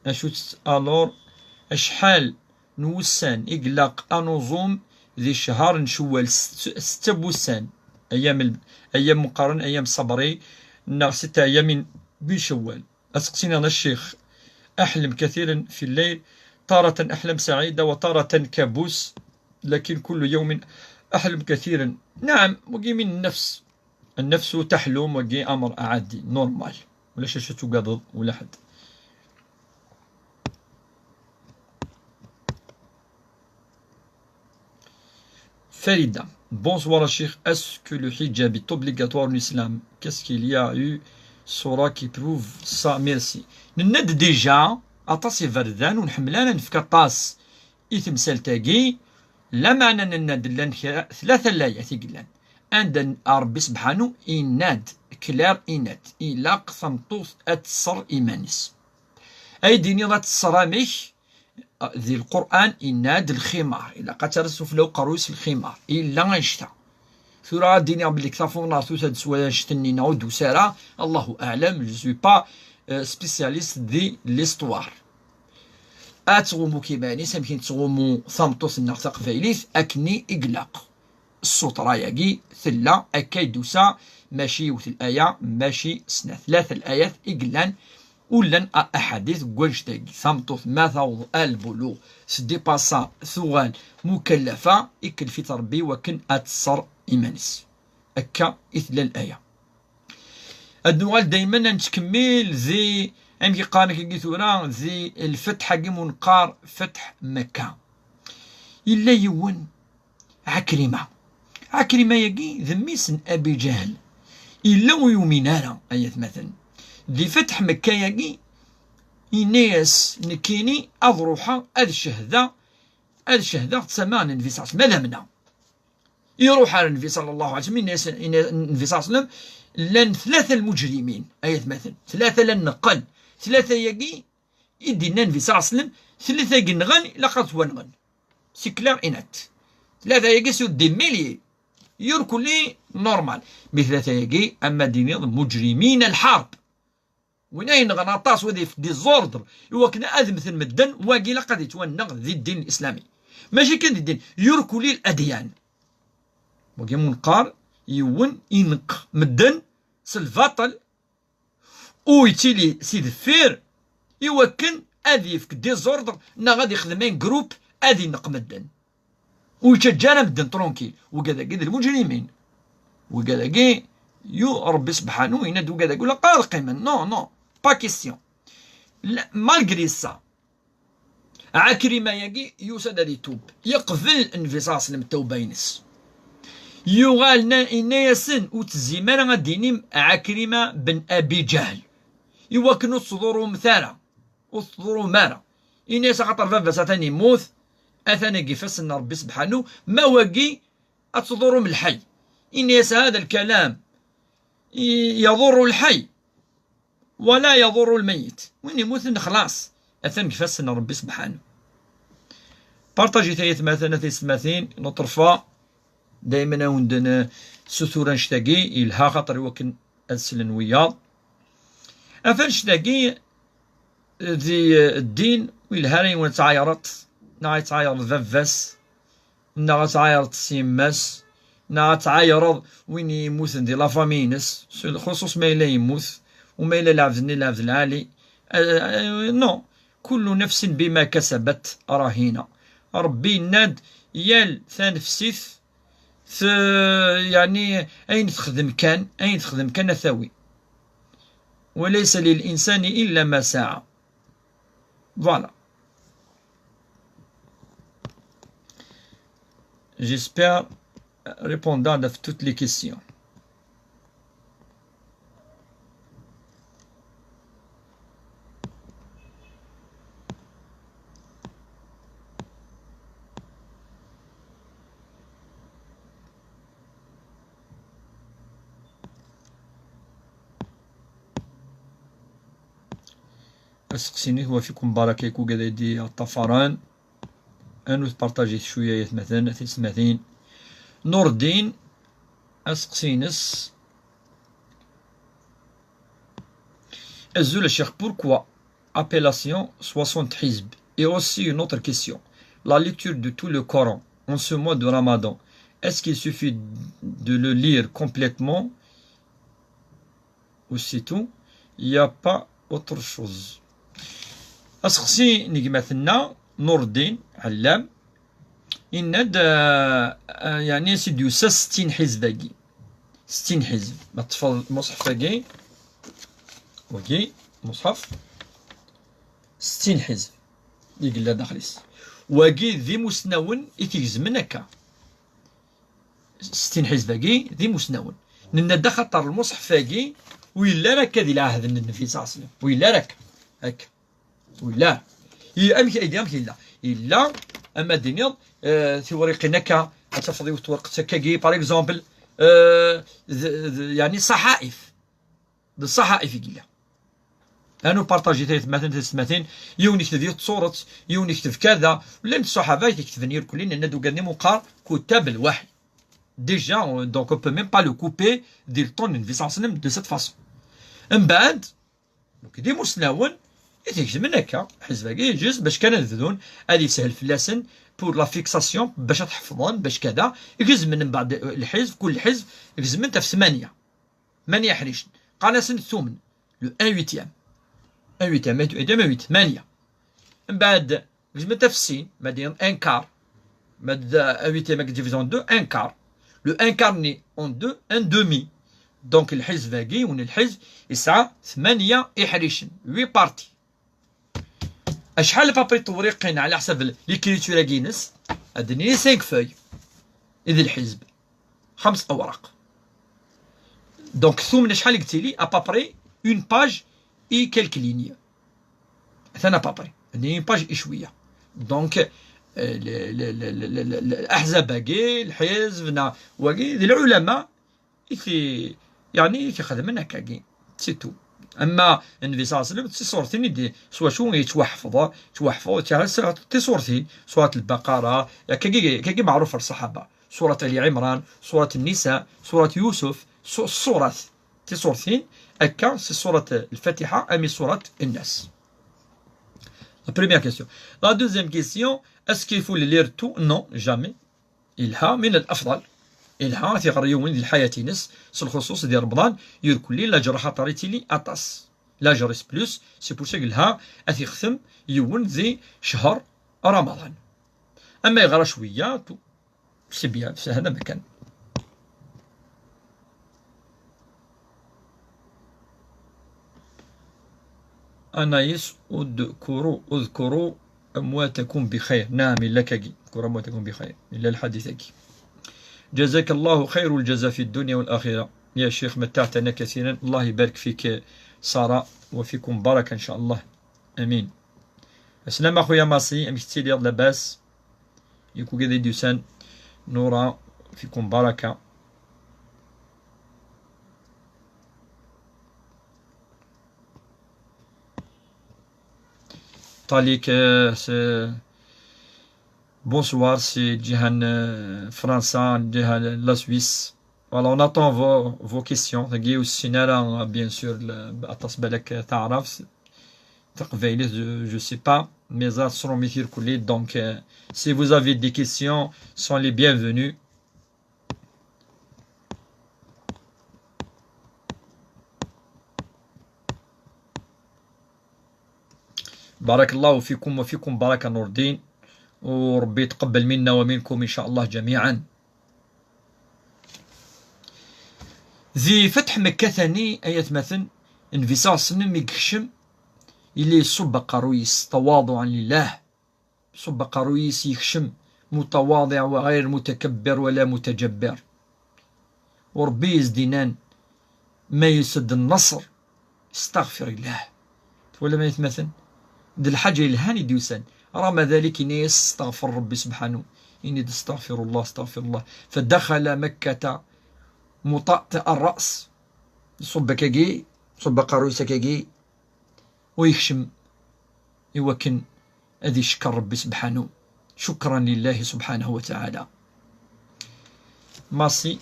اشوت الور اشحال نوسان إقلاق أنظم ذي شهر نشوال 6 بوسان أيام مقارن أيام صبري 6 أيام من شوال. أسقسينا أنا الشيخ أحلم كثيرا في الليل تارة أحلم سعيدة وتارة كابوس لكن كل يوم أحلم كثيرا. نعم وقي من النفس تحلم وقي أمر عادي نورمال ولا شاشة قضض ولا حد. Farida, bonsoir Cheikh. Est-ce que le hijab est obligatoire en islam? Qu'est-ce qu'il y a eu surah qui prouve ça? Merci. نند ديجا أطاسي فردان ونحملانا نفك طاس إثمسال تاقي لا معنى نند لان 3 لايات يقلان عند ربي سبحانه إناد كلار إناد إلا قثمطوث أتصر إيمانيس أي ديني لا تصراميش ذي القرآن إناد الخمار إلا قتل السفلى قروس الخمار إلا غنشتا ثورة ديني بلي كتافون نارتو تاد سوايا شتني نعود وسارة الله أعلم جو سوي با سبيسياليست دي ليستوار. أتغومو كيماني سامكين تغومو ثامطوس النغتا قفايليث أكني إقلاق السطرة ياكي ثلا أكاي دوسا ماشي وث الآية ماشي سنة 3 الآيات إقلان ولن أحاديث قوانشتاقي ثامطوث ما ثوض البلوغ سدي باسا ثوغان مكلفة إكل تربي وكن أتصر إيمانيس أكا إثل الآية. الدوال دايما نتكمل ذي أمكي قارنك كيثورا ذي الفتح كي منقار فتح مكة إلا يون عكرمة عكرمة يقي ذميس أبي جهل إلا ويومينارا أيات مثلا ذي فتح مكة يقي إناس نكيني أضروحا أذ الشهداء تسمان النبي صلى الله عليه وسلم ماذا منها يروح على النبي صلى الله عليه وسلم النبي صلى الله عليه وسلم لن ثلاثة المجرمين أيات مثلا ثلاثة لن نقل ثلاثة يقي يدينا النبي صلى الله عليه وسلم ثلاثة ينغن لقد ونغن سي كلار إنات ثلاثة يقي سو دي ميلي يركلي نورمال مثلاثة يقي أما دينيض مجرمين الحرب وين أين غناطاس وذي في دي زوردر هو كنا مثل مدن واقي لقد يتونغ ذي الدين الإسلامي ماشي كان ذي الدين يركلي الأديان وقي منقار يون ينق مدن سلفاطل او يتيلي سيد فير يوكن أذي في دي زوردر نا غادي يخدمين جروب أذي نق مدن ويتشجانا مدن ترونكيل وكذا كذا المجرمين وكذا كي يو ربي سبحانه ينادو كذا يقول قال قيمة نو با كيسيون لا مالغري سا عكرمة يقي يوسد هذه توب يقبل النبي صلى الله عليه وسلم التوبة ينس يغالنا إنا يسن وتزيمان غادينيم عكرمة بن أبي جهل يوكنو تصدروا مثارة وتصدروا مارة إنا سخطر فافا ساتاني موث أثنى قفص أن ربي سبحانه ما وقي أتصدروا من الحي إن هذا الكلام يضر الحي ولا يضر الميت وين يموت خلاص أثنى قفص أن ربي سبحانه بارطاجي ثلاث مثلا ثلاثين نطرفا دائما عندنا ستورا نشتاقي إلها خاطر وكن أسلن وياض أفن نشتاقي ذي الدين ويلهاني ونتعايرت نتعاير فافاس نتعاير سيماس نتعاير وين يموت دي لافامينس خصوص ما إلا يموت وما إلا العبد العالي نو كل نفس بما كسبت رهينة ربي ناد يال ثانفسيث يعني أين تخدم كان ثوي وليس للإنسان إلا ما سعى فوالا. J'espère répondre à toutes les questions. أسقسيني هو فيكم بركة يكون قاعد يدي الطفران أنو تبارطاجي شوية مثلا تسمثين نور الدين أسقسينس الزول الشيخ pourquoi appellation 60 حزب et aussi une autre question la lecture de tout le Coran en ce mois de Ramadan est-ce qu'il suffit de le lire complètement ou c'est tout il n'y a pas autre chose أسقسي نجمثنا نور الدين علام إن يعني سيديو 60 حزب باقي 60 حزب ما تفضل المصحف باقي وكي مصحف 60 حزب يقول لا داخليس واقي ذي مسنون يتيزمن هكا 60 حزب باقي ذي مسنون لأن دا خطر المصحف باقي ويلا راك هذه العهد النبي صلى الله عليه وسلم ويلا راك هكا ولا هي أمك أيديهم إلا إلا أما دينيض ثوريقناك تفضي وتورق تكاكي باغ إكزومبل يعني صحائف بالصحائف يقول أنا بارطاجي ثلاث مثلا يوني كتب صورة يوني كتب كذا ولا الصحابة يكتب نير كلين أن دو قدني مقار كتاب الوحي ديجا دونك on peut même pas le couper دير طون النبي صلى الله عليه وسلم دو سيت فاسون من بعد دي مسنون يتيجي من هكا حزباكي جوز باش كان الذون هادي سهل فلاسن بور لا فيكساسيون باش تحفظون باش كذا يجوز من بعد الحزب كل حزب يجوز من في 8 حريش قناصن الثمن لو 1 8 8 من بعد يجوز من تفسين مادين ان كار ماد 8 ماك ديفيزون 2 ان كار لو ان كارني اون 2 ان دومي دونك الحزب باقي ون الحزب يسعى 8 حريش 8 بارتي أشحال بابري توريقين على حسب ليكريتورا كينس أدني 5 فوي إذا الحزب 5 أوراق. دونك ثمن شحال قلتي لي؟ ابابري اون باج اي كيلك ليني، مثلا ابابري اون باج اي شويه. دونك الاحزاب كاع الحزب وكاع العلماء في يعني في خدمنا كاكي سي تو. اما النبي صلى الله عليه وسلم سي صورتين يدي سوا شو يتوحفظ تي صورتين، سورة البقرة كاكي معروف الصحابة، سورة آل عمران، سورة النساء، سورة يوسف، الصورات تي صورتين هكا سي سورة الفاتحة أمي سورة الناس. La première question. La deuxième question, est-ce qu'il faut les lire tout? Non, jamais. إلها من الأفضل. إلها في غريون ديال الحياة نس الخصوص ديال رمضان يركل لي لا جرح طريتي لي أطاس لا جريس بلوس سي بور سا قالها أثي ختم يون ذي شهر رمضان. أما يغرى شوية سي بيان في هذا مكان. أنايس اذكروا أمواتكم بخير. نعم إلا كاكي اذكروا أمواتكم بخير إلا الحديث كي. جزاك الله خير الجزاء في الدنيا والآخرة يا شيخ، متعتنا كثيرا. الله يبارك فيك سارة وفيكم بركة إن شاء الله، أمين. السلام أخويا ماسي أمشتي لي لاباس يكون كذا دوسان نورا فيكم بركة. طاليك bonsoir, c'est Jihan France, Jihan la Suisse. Voilà, on attend vos questions. تجي والسينارا bien sûr أتصل بالك تعرف تقبيله je sais pas mais ça seront مثير كلي. donc si vous avez des questions sont les bienvenus. بارك الله فيكم وفيكم بركة نور الدين، وربي يتقبل منا ومنكم إن شاء الله جميعا. ذي فتح مكة ثاني آية مثل النبي صلى الله عليه وسلم يكشم اللي صب قرويس تواضعا لله، صب قرويس يكشم متواضع وغير متكبر ولا متجبر، وربي يزدنان ما يسد النصر استغفر الله ولا ما يتمثل ذي الحاجة الهاني ديوسان رغم ذلك إني يستغفر ربي سبحانه، إني استغفر الله استغفر الله. فدخل مكة مطأطئ الرأس يصب كاكي صب قرويس كاكي ويخشم يوكن أذي شكر ربي سبحانه، شكرا لله سبحانه وتعالى. ماسي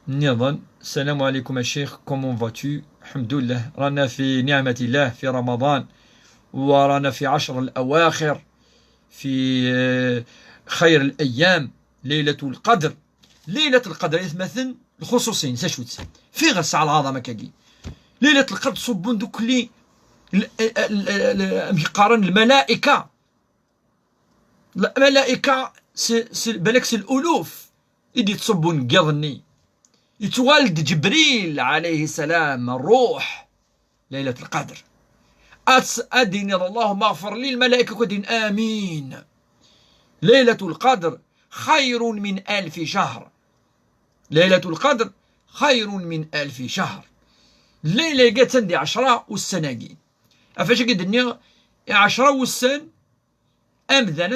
نظن السلام عليكم يا شيخ، كومون فاتو؟ الحمد لله، رانا في نعمة الله في رمضان، ورانا في 10 الأواخر في خير الأيام، ليلة القدر. ليلة القدر يتمثل الخصوصين ساشوت في غير الساعة العظمة كاكي ليلة القدر صبون دوك لي قارن الملائكة بالك سي الألوف إدي تصبون قضني يتوالد جبريل عليه السلام الروح ليلة القدر أدين اللهم اغفر لي الملائكة كدين آمين. ليلة القدر خير من 1000 شهر، ليلة القدر خير من 1000 شهر. الليلة قالت عندي 10 والسناقي أفاش قدني 10 والسن أمذن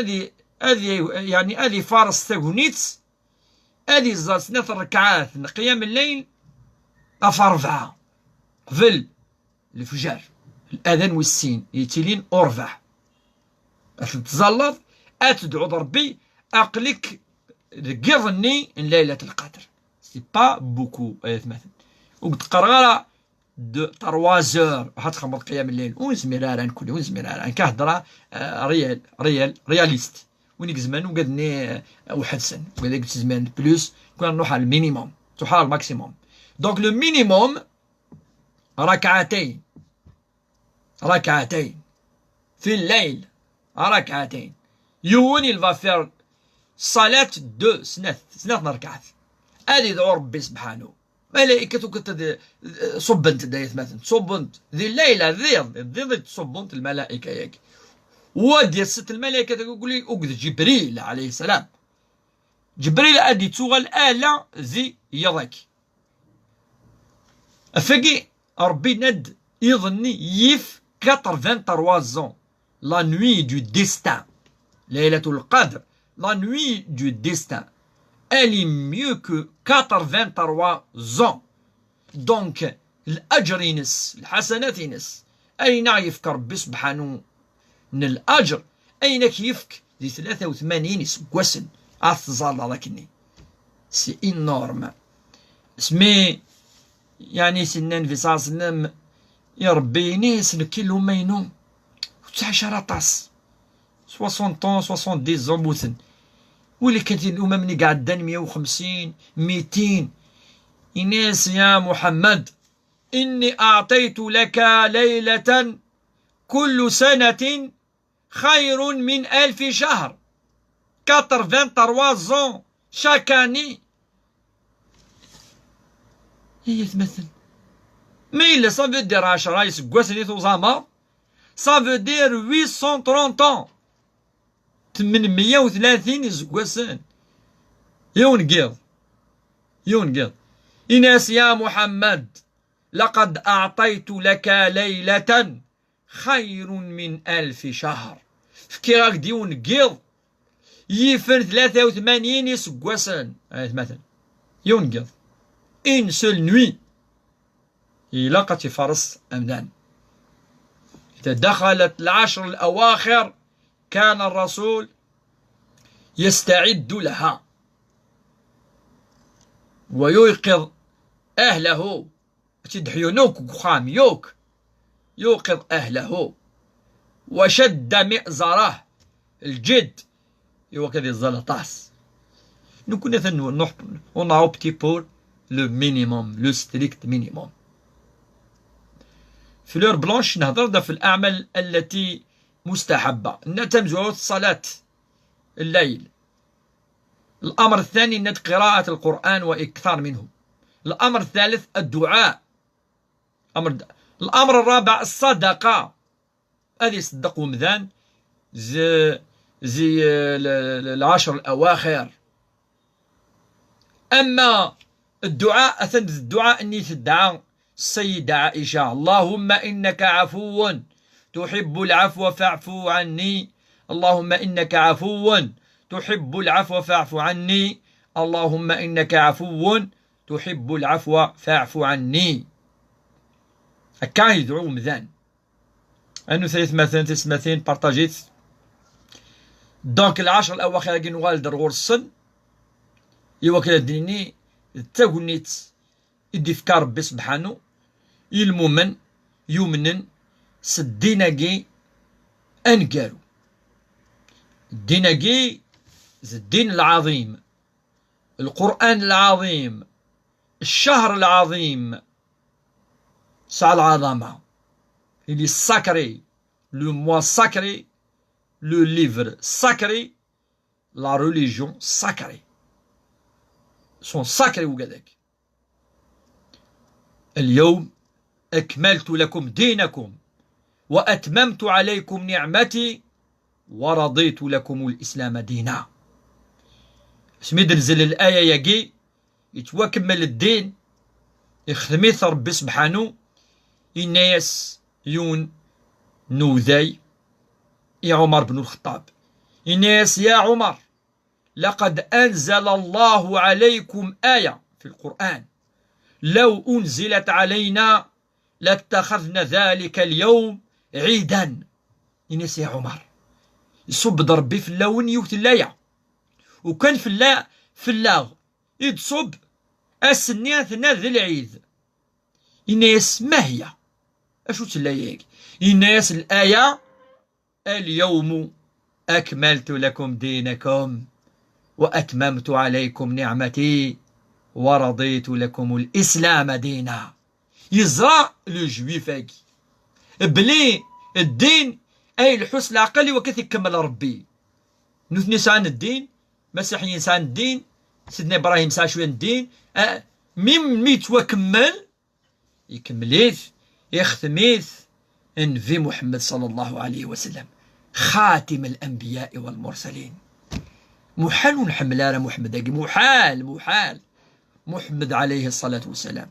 هذه يعني هذه فارس تاغونيتس هذه الزاد 3 ركعات قيام الليل أف4 قبل الفجر الأذان والسين يتيلين أربع تتزلط أتدعو ربي أقلك قضني ليلة القدر سي با بوكو مثلا وتقرا دو 3 زور واحد خمر قيام الليل ونزميران كل ونزميران كهضره رياليست وين زمان وقدني واحد سن وهذاك زمان بلوس كنا نروح على المينيموم تروح على الماكسيموم. دونك لو مينيموم ركعتين في الليل ركعتين يوني الفافير صلاة دو سنة ركعات هذه دعو ربي سبحانه. ملائكة كنت صبنت دايت مثلا صبنت ذي الليلة ذي تصبنت الملائكة ياك ودي ست الملائكة تقول لي أقد جبريل عليه السلام جبريل أدي توغل آلة زي يضاك أفاقي ربي ند يظني يف 83 زون لا نوي دو ديستان ليلة القدر لا نوي دو ديستان elle est mieux que 83 زون دونك الأجر ينس الحسنات ينس أين يفك ربي سبحانه من الأجر أين كيفك دي 83 سكواسن أثزال لكني سي إنورم اسمي يعني سنان في صاص نم يا ربي نيس نكيلو مينو وتعشر طاس 60 طون 70 زون بوثن واللي كانت الأمم اللي قاعدين 150 200 إناس يا محمد إني أعطيت لك ليلة كل سنة خير من 1000 شهر 83 زون chaque année هي تمثل مي إلا سا فو دير 10 يسكواسني توزامر سا فو دير 830 ans 830 يسكواسن يونقيض إناس يا محمد لقد أعطيت لك ليلة خير من 1000 شهر فكي راك ديون قيض يفر 83 يسكواسن مثلا يونقيض إن سول نوي إلا قد فرص أمدان إذا دخلت العشر الأواخر كان الرسول يستعد لها ويوقظ أهله تدحيونوك وخام يوقظ أهله وشد مئزره الجد يوقظ الزلطاس نكون نحن on a opté pour le minimum le strict minimum فلور بلانش نهضر في الأعمال التي مستحبة نتمزوج صلاة الليل. الأمر الثاني ند قراءة القرآن وإكثار منه. الأمر الثالث الدعاء. الأمر الرابع الصدقة، هذه صدقوا مذان زي العشر الأواخر. أما الدعاء أثنت الدعاء أني تدعى السيدة عائشة اللهم إنك عفو تحب العفو فاعف عني، اللهم إنك عفو تحب العفو فاعف عني، اللهم إنك عفو تحب العفو فاعف عني. هكا يدعو مذان أنو ثلاث مثلا بارطاجيت دونك العشر الأواخر كي نوالد رغور السن يوكل الديني تاغنيت يدي فكار ربي سبحانه يلمومن يومنن سديناكي أنقالو الديناكي الدين العظيم، القرآن العظيم، الشهر العظيم، ساعة العظمة اللي ساكري، لو موا ساكري، لو ليفر ساكري، لا ريليجيون ساكري سون ساكري وكذاك. اليوم أكملت لكم دينكم وأتممت عليكم نعمتي ورضيت لكم الإسلام دينا. سميد نزل الآية يجي يتوكمل الدين يخدميث ربي سبحانه الناس يون نوذي يا عمر بن الخطاب الناس يا عمر لقد أنزل الله عليكم آية في القرآن لو أنزلت علينا لاتخذنا ذلك اليوم عيدا. الناس يا عمر يصب ضربي في اللون يوت اللاية وكان في اللاغ يتصب السنيات ذي العيد. الناس ما هي أشو تلايك الناس الآية اليوم أكملت لكم دينكم وأتممت عليكم نعمتي ورضيت لكم الإسلام دينا. يزرع لو جويفاكي بلي الدين أي الحسن العقلي وكيف يكمل ربي. نثني سان الدين مسيحيين سان الدين سيدنا إبراهيم سان شوية الدين ميت وكمل يكمليث يختميث النبي محمد صلى الله عليه وسلم خاتم الأنبياء والمرسلين. محال ونحمل على محمد هاكي، محال محمد عليه الصلاة والسلام.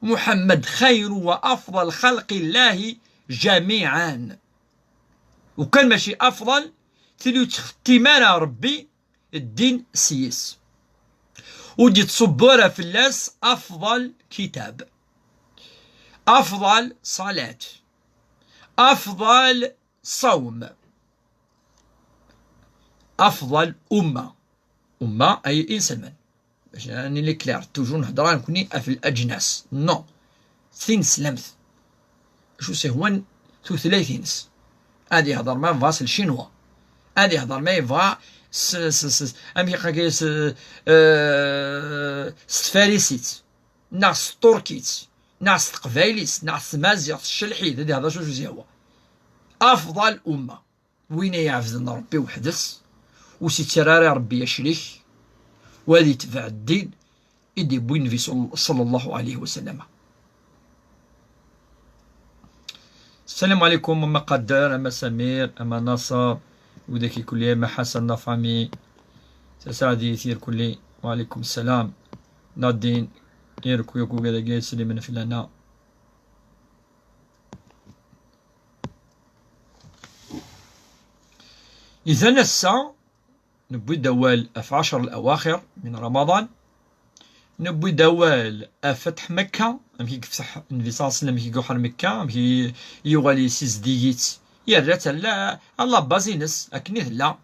محمد خير وأفضل خلق الله جميعا، وكان ماشي أفضل تلو تختمنا ربي الدين سيس ودي تصبورها في اللاس أفضل كتاب، أفضل صلاة، أفضل صوم، أفضل أمة أي إنسان باش راني لي كلير توجور نهضر نكوني في الأجناس نو ثين سلمت شو سي هو تو ثلاثينس هادي يهضر ما فاس الشينوا، هادي يهضر ما يفا أمي قاكيس ستفاريسيت ناس تركيت ناس تقبايليت ناس مازيغ الشلحيت، هادي هضر شو زي هو أفضل أمة وين يعفزنا ربي وحدث وسيتراري ربي يشريك وهذه تبع الدين إدي بوين صلى الله عليه وسلم. السلام عليكم أما قدر أما سمير أما نصر وداكي كلي أما حسن فامي تساعدي يثير كلي. وعليكم السلام نادين يركو يكو قادا جاي سليمنا في لنا. إذا نسا نبوي دوال في 10 الأواخر من رمضان، نبوي دوال فتح مكة، أمكي يفتح النبي صلى الله عليه وسلم كي يقحر مكة أمكي يغالي سيز ديجيت يرات لا الله بازينس أكني لا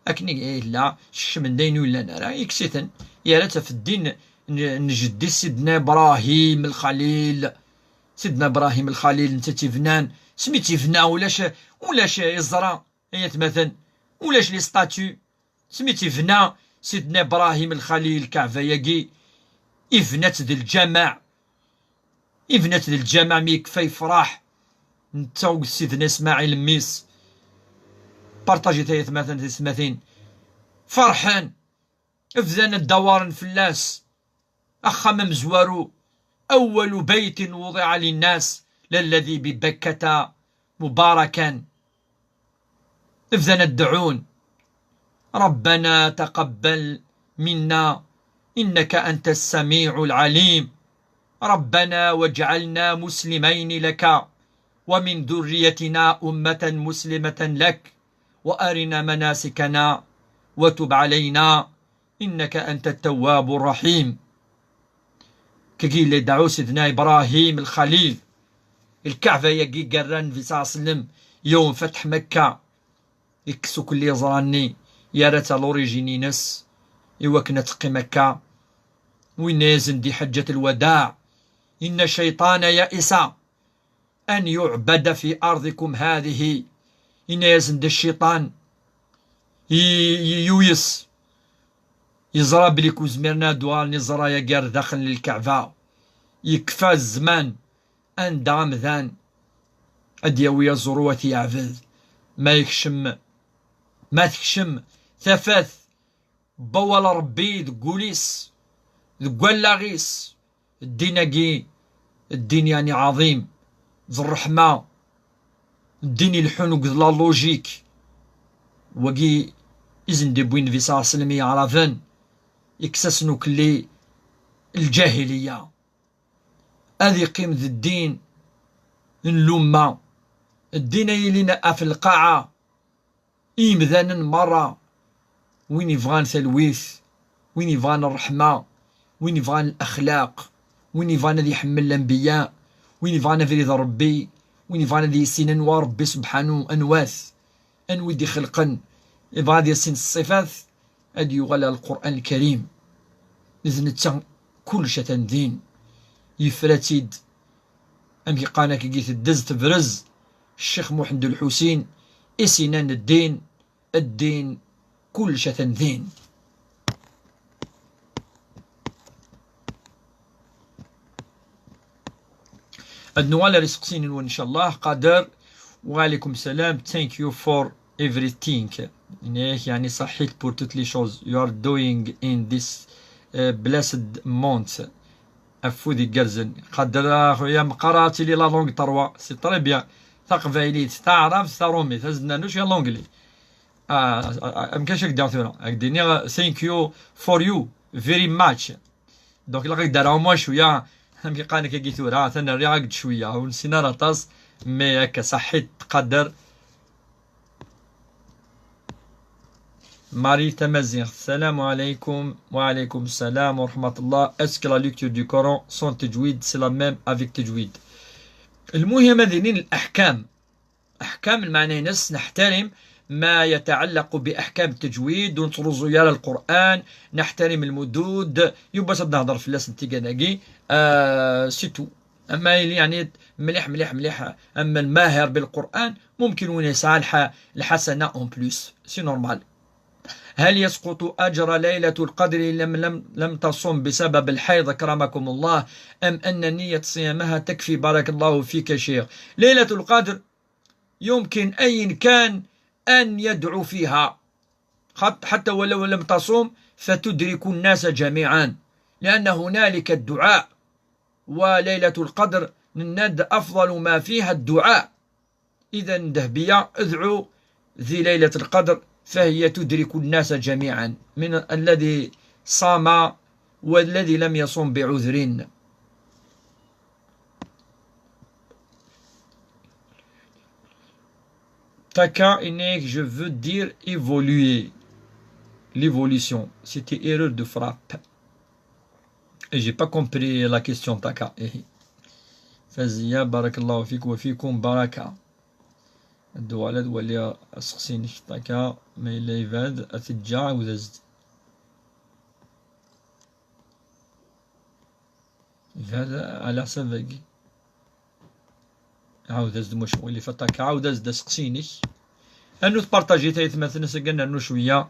أكني لا شش من دين ولا نرى يكسيتن يرات في الدين نجدي سيدنا إبراهيم الخليل. سيدنا إبراهيم الخليل نتا تيفنان سميتي فنا ولاش يزرع ايات مثلا ولاش لي ستاتيو سميتي فنا سيدنا إبراهيم الخليل كعفة ياكي إفنات ذي الجماع مي كفا يفرح نتا سيدنا إسماعيل ميس بارطاجي تايت مثلا تسمثين فرحان افذان الدوار فلاس أخم مزوارو أول بيت وضع للناس للذي ببكة مباركا افذان الدعون ربنا تقبل منا إنك أنت السميع العليم ربنا واجعلنا مسلمين لك ومن ذريتنا أمة مسلمة لك وأرنا مناسكنا وتب علينا إنك أنت التواب الرحيم. كي اللي دعو سيدنا إبراهيم الخليل الكعبة يجي قران في صلى الله عليه وسلم يوم فتح مكة يكسو كل يزراني يا ريت لوريجيني ناس إوا كنا تقي مكة وين يزن دي حجة الوداع إن الشيطان يئس أن يعبد في أرضكم هذه. إن يزن دي الشيطان يويس يزرى بليكو زميرنا دوال نزرى يقار داخل للكعبة يكفى الزمان أن دام ذان أديوية زروتي يعفذ ما تكشم ثفاث بوال ربي ذقوليس ذقوال لاغيس الدين يعني عظيم ذو الرحمة الدين الحنوك ذو اللوجيك وقي إذن دي بوين في صلى الله عليه وسلم يعرفن يكسسنو كلي الجاهلية هذه قيمة الدين اللومة الدين يلينا في القاعة إيمذانا مرة وين يفغان ثلويث وين يفغان الرحمة وين يفغان الأخلاق وين يفغان ذي يحمل الأنبياء وين يفغان في رضا ربي وين يفغان ذي سنن وربي سبحانه أنواث أنوي خلقا يبغى ذي سن الصفات أدي يغلى القرآن الكريم إذن كل شتان دين يفراتيد أمي قانا كي جيت الدز تفرز الشيخ محمد الحسين إسنان الدين كل شتان دين. النوال رزقسين إن شاء الله قادر. وعليكم السلام thank you for everything يعني صحيت pour toutes les choses you are doing in this blessed month أفودي قرزن قادر خويا مقراتي لي لا لونغ تروا سي طري بيان ثقفايليت تعرف ثرومي تزنانوش يا لونغلي مكانش هاك دير ثورة هاك ديني ثانك يو فور يو فيري ماتش. دونك إلا غاك دارها موان شوية مكيقالك هاكي ثورة ثنا ريا قد شوية ونسينا راه طاس مي هكا صحيت تقدر. Marie Tamazir, salam alaikum, wa alaikum salam wa rahmatullah. Est-ce que la lecture du Coran sans tajwid c'est la même avec tajwid؟ المهم هذين الأحكام، أحكام المعنى نفس نحترم ما يتعلق بأحكام التجويد ونطرزو يا القرآن، نحترم المدود يبقى نهضر في اللاس نتيكا سيتو. أما يعني مليح مليح مليح، أما الماهر بالقرآن ممكن يسعى الحسنة أون بلوس سي نورمال. هل يسقط أجر ليلة القدر لم تصم بسبب الحيض أكرمكم الله، أم أن نية صيامها تكفي؟ بارك الله فيك شيخ. ليلة القدر يمكن أي كان أن يدعو فيها حتى ولو لم تصوم فتدرك الناس جميعا، لأن هنالك الدعاء، وليلة القدر ند أفضل ما فيها الدعاء. إذا ذهبية ادعو ذي ليلة القدر فهي تدرك الناس جميعا، من الذي صام والذي لم يصم بعذر. Taka Inek, je veux dire évoluer. L'évolution, c'était erreur de frappe. Et j'ai pas compris la question Taka. Fazia, barakallahu fik wa fikum baraka. الدوالد ولي أسقسين اشتكى ميلي فاد أتجاع وذزد هذا على سبقي عاود ازد مش ولي فتاك عاود ازد سقسينيش انو تبارطاجي تايت مثلا سقنا انو شويه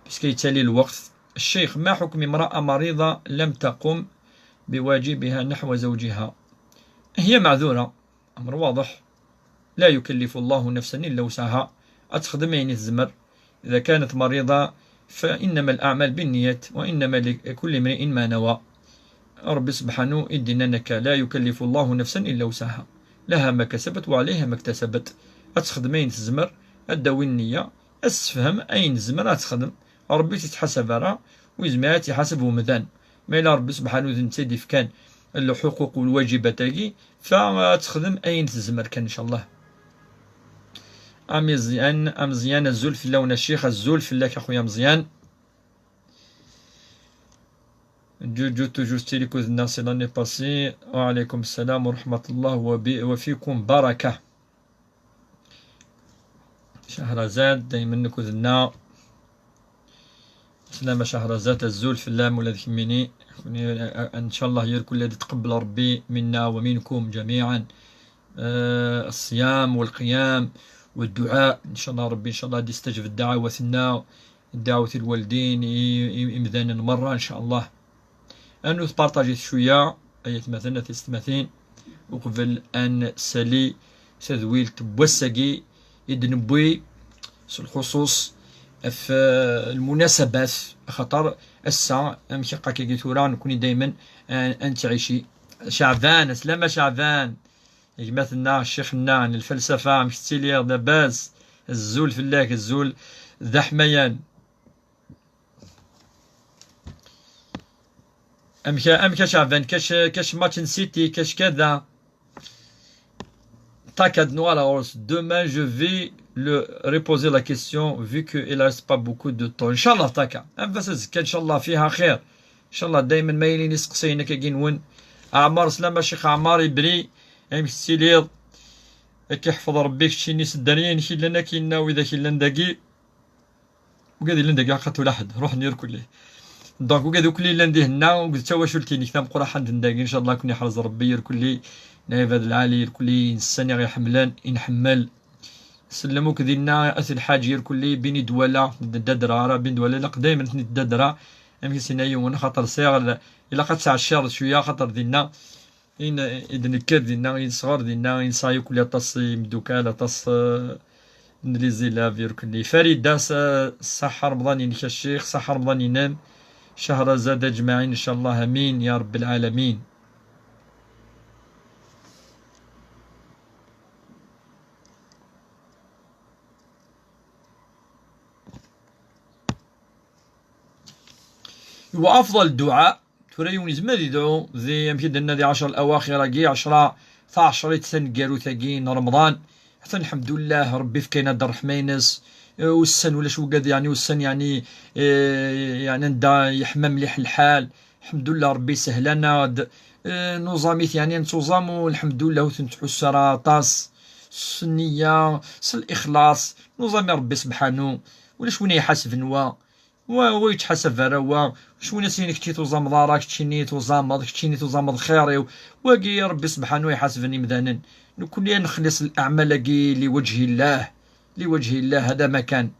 بس كيتالي الوقت. الشيخ، ما حكم امرأة مريضة لم تقم بواجبها نحو زوجها؟ هي معذورة، أمر واضح، لا يكلف الله نفسا إلا وسعها. أتخدم يعني الزمر إذا كانت مريضة فإنما الأعمال بالنيات وإنما لكل امرئ ما نوى. رب سبحانه إدنانك لا يكلف الله نفسا إلا وسعها، لها ما كسبت وعليها ما اكتسبت. أتخدم أين الزمر أدوي النية أسفهم أين الزمر أتخدم ربي تتحسب راه ويزمات يحاسبه مذان. ما إلا ربي سبحانه ذنتدي كان الحقوق والواجبات تاعي فتخدم أين الزمر كان إن شاء الله. مزيان الزول في اللون الشيخ الزول في الله أخويا مزيان. جو توجور ستيريكو الناس لاني باسي. وعليكم السلام ورحمة الله وفيكم بركة. شهرزاد دايما نكوذنا سلامة شهرزاد الزول في الله مولا ذكميني ان شاء الله يركو الذي تقبل ربي منا ومنكم جميعا الصيام والقيام والدعاء ان شاء الله ربي ان شاء الله يستجب الدعوة دعوة الوالدين إمذانا مرة ان شاء الله. أنو تبارطاجيت شوية أيات مثلا تستمثين وقبل أن سالي سذويل تبوسكي يدنبوي الخصوص في المناسبات خطر الساعة مشقة كي تورا نكوني دايما أن تعيشي. شعبان سلامة شعبان مثلنا شيخنا الفلسفة مش تيلير داباز الزول في الله الزول ذا حميان أمك شعبان كاش ماتش سيتي كاش كذا Takad Noir demain je vais le reposer la question vu qu'il reste pas beaucoup de temps. Inch'Allah Taka. بس كان شاء الله فيها خير. إن شاء الله دايما مايلين يسقسينك كين أعمار سلامة شيخ أعمار يبري أم ستيلير كيحفظ ربي شي نيس الداريين شي لنا كينا وإذا كي لندقي وقادي لندقي عقدتو لحد روح نير كله. دونك وقادو كلي لندي هنا وقلت واش الكينيك تام قرا ندقي إن شاء الله كون يحرز ربي يركلي نايف هذا العالي يركلي نساني غير حملان ينحمل سلموك دينا أثل حاج يركلي بيني دولا الددرة راه بين دولا لق دايما الددرة أمي سينايو خاطر ساغ إلا قد ساع الشهر شوية خاطر دينا إن إذا الكر دينا إن صغار دينا إن صايو كل تصي مدوكا لا تص نريزي لا يركلي فريدة صح رمضان ينشا الشيخ صح رمضان ينام شهر زاد أجمعين إن شاء الله أمين يا رب العالمين. وأفضل الدعاء توريون زماد يدعو ذي يمكن درنا ذي 10 الأواخر كي 10 12 سنة كارو ثاقين رمضان حتى الحمد لله ربي في كاين هاد الرحمينس والسن ولا شو قد يعني والسن يعني يعني ندا يحمى مليح الحال الحمد لله ربي سهلنا نظاميت يعني نتوزامو الحمد لله وتنتحو السراطاس السنية الإخلاص نظام ربي سبحانه ولا شوين يحاسب نوا ويتحاسب روا شوين سينك تشي توزام دارك تشيني توزامض تشيني توزامض خيري واقي ربي سبحانه يحاسبني مذانا كل نخلص الأعمال لوجه الله لوجه الله هذا ما كان.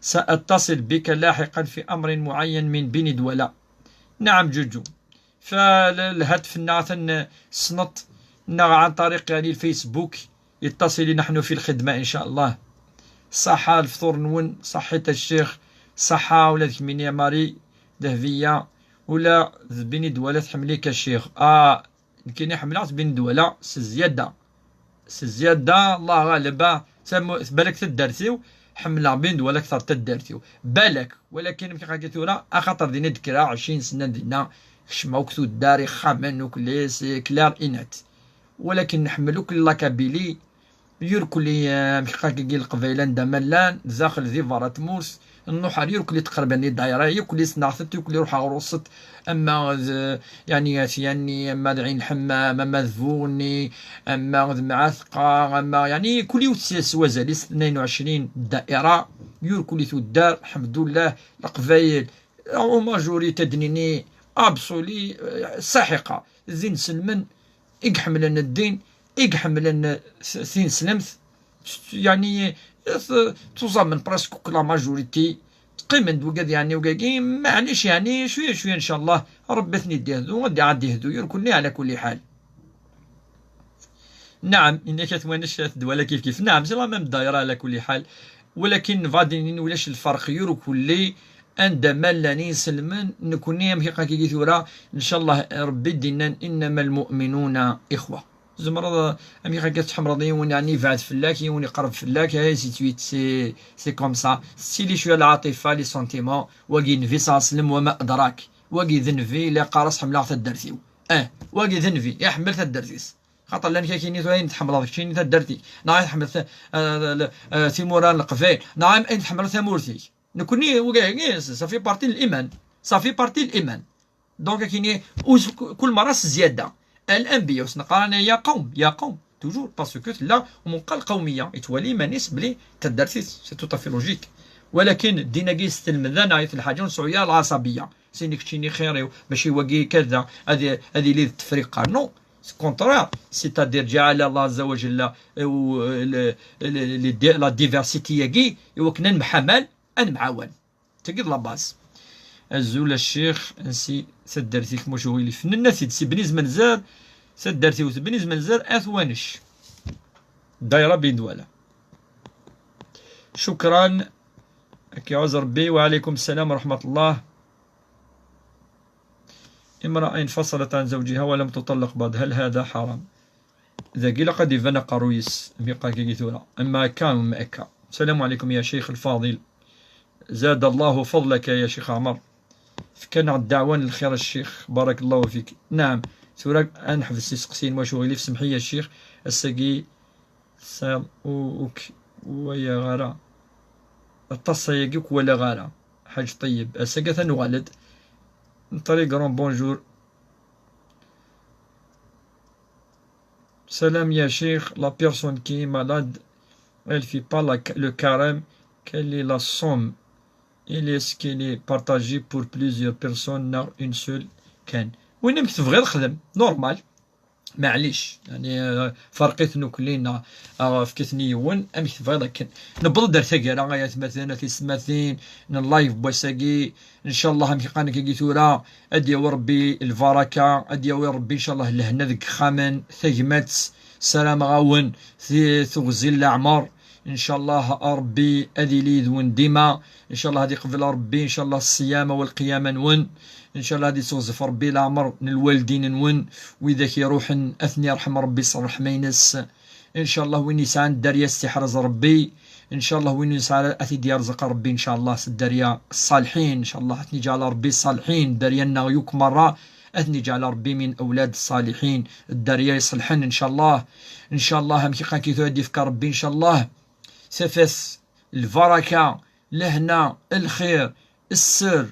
سأتصل بك لاحقا في أمر معين من بني دولة. نعم جوجو فالهدف الناثن سنط عن طريق يعني الفيسبوك يتصل نحن في الخدمة إن شاء الله. صحة الفطور نون صحة الشيخ صحة ولا ذك يا ماري دهفية ولا بني دولة تحمليك الشيخ كاين حملات بني دولة سزيادة الله غالبا بالك تدرسيو حملة بين دولة أكثر تدرسيو بالك ولكن كي قالت ورا أخاطر دينا ذكرى 20 سنة دينا خشمة وكثو الداري خامن وكليس كلار إنات ولكن نحملو كل لاكابيلي يركلي مكاكي القبيلة دملان داخل ذي فارات موس النحر يركلي تقريبا الدائرة يركلي صناعت يركلي يروح غروست أما يعني أما دعين الحمام أما ذفوني أما معثقة أما يعني كل يوتسيس وزالي 22 دائرة يركلي الدار الحمد لله القبايل أو ماجوريتا دنيني أبسولي ساحقة زين سلمن إقحملنا الدين إقحملنا ثين سلمث يعني تزامن براسك كل ماجوريتي تقيمن وقاد يعني وقاقي معليش يعني شوية إن شاء الله ربي ثني ديهدو غادي عاد يهدو يركلني على كل حال. نعم إنك تمانش الدولة كيف نعم زي ما الدائرة على كل حال ولكن فادين ولاش الفرق يركلي عندما لاني سلمن نكوني مهيقا كي ثورا إن شاء الله ربي دينا إنما المؤمنون إخوة زمرض أميقا كتحمرضي يعني فعد فلاك يوني قرب فلاك هاي سيتويت سي كوم سا سي لي شوية العاطفة لي سونتيمون واقي نفي ساسلم وما أدراك واقي ذنفي لا قارص حملا تدرتيو واقي ذنفي يحمل تدرتيس خاطر لان كاينين ثوين تحمل هذاك كاين تدرتي نعم تحمل تيموران القفايل نعم أين تحمل ثمورتي نكوني وكاع صافي بارتي الإيمان صافي بارتي الإيمان دونك كاين كل مرة زيادة الأنبياء وسنقرانا يا قوم توجور باسكو لا ومنقال قومية يتولي ما نسبلي تدرسي سي تو طافي لوجيك ولكن دينا ستلمذانا في الحاجة نسعويا العصبية سينيك تشيني خيري ماشي واقي كذا هذه لي التفرقة نو كونترير سيتادير جعل الله عز وجل لا ديفرسيتي ياكي وكنا نمحمل نمعاون تقد لا باز الزول الشيخ انسي سدرتيك مشويلي فننا سي بنيز منزار سدرتي بنيز منزار اثوانش دايره بين دوله. شكرا كي عذر بي وعليكم السلام ورحمه الله. امرأة انفصلت عن زوجها ولم تطلق بعد هل هذا حرام؟ إذا قيل قد يفنى قرويس ميقا كيثورا أما كان ما أكا. السلام عليكم يا شيخ الفاضل زاد الله فضلك يا شيخ عمر كان الدعوان الخير الشيخ بارك الله فيك. نعم سورة أنحف سقسين وشغلي في سمحية الشيخ السقي سال ويا غارة التصيقك ولا غارة حاج طيب السقا ثنوالد طريق رون بونجور. Salam ya Cheikh, la personne qui est malade, elle fait pas le carême, quelle est la somme? Est-ce qu'elle est partagée pour plusieurs personnes, non une seule كان؟ وين مكتب غير خدم نورمال معليش يعني فرقيت نوكلينا فكتني يون امكتب غير كان نبض در ثقيرة غايات مثلا في سماثين نلايف بوساقي ان شاء الله مكي قانا كي ثورا ادي وربي البركة ادي وربي ان شاء الله لهنا ذك خامن ثقمات سلام غاون ثغزي الأعمار ان شاء الله ربي ادي ليد ون ديما ان شاء الله هذه قبل ربي ان شاء الله الصيام والقيام نون ان شاء الله هذه توظف ربي العمر الوالدين نون واذا كيروح اثني يرحم ربي صرح مينس ان شاء الله وين يسعى الدار يستحرز ربي ان شاء الله وين نسعى اثي يرزق ربي ان شاء الله الدريا الصالحين ان شاء الله اثني جعل ربي الصالحين دريا يوك مرة اثني جعل ربي من اولاد الصالحين الدريا يصلحن ان شاء الله ان شاء الله هم كي قان كي تودي فك ربي ان شاء الله سفس البركة الهنا الخير السر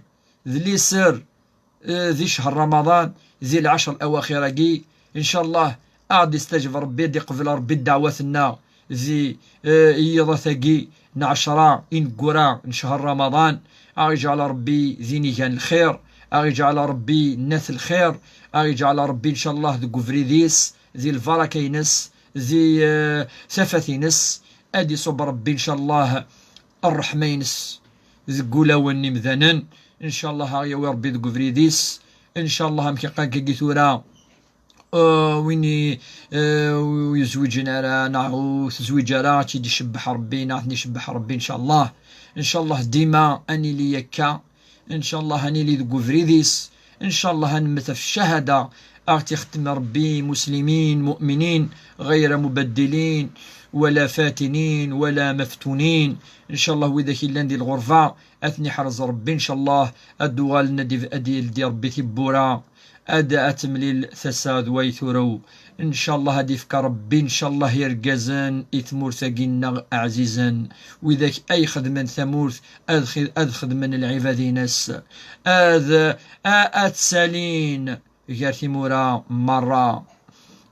ذي سر ذي شهر رمضان ذي العشر الأواخر كي إن شاء الله أعد يستجب ربي دي قبل ربي دعوتنا ذي يضثقي نعشرة إن قرا إن شهر رمضان أجعل ربي ذي نيجان الخير أجعل ربي ناث الخير أجعل ربي إن شاء الله ذي قفريديس ذي البركة ينس ذي سفث ينس أدي صب ربي إن شاء الله الرحمة ينس ذي قولا ونمذنن إن شاء الله هاي وربي ذي قفريديس إن شاء الله هم كي قان كي ثورا ويني ويزوجنا راه نعو تزويج راه تيدي يشبح ربي نعرف نشبح ربي ان شاء الله ان شاء الله ديما اني لي يكا ان شاء الله اني لي ذو فريديس ان شاء الله هنمت في الشهاده اغتي ختم ربي مسلمين مؤمنين غير مبدلين ولا فاتنين ولا مفتونين ان شاء الله وذاك اللي ندير الغرفه اثني حرز ربي ان شاء الله الدوال ندي ادي ربي تبورا أدا أتمليل ثساد ويثورو إن شاء الله هدي فك ربي إن شاء الله يرقزن إثمور ثقينا عزيزا وإذاك أي خدمة ثمورث أدخد من العباد ناس أتسالين غير مورا مرة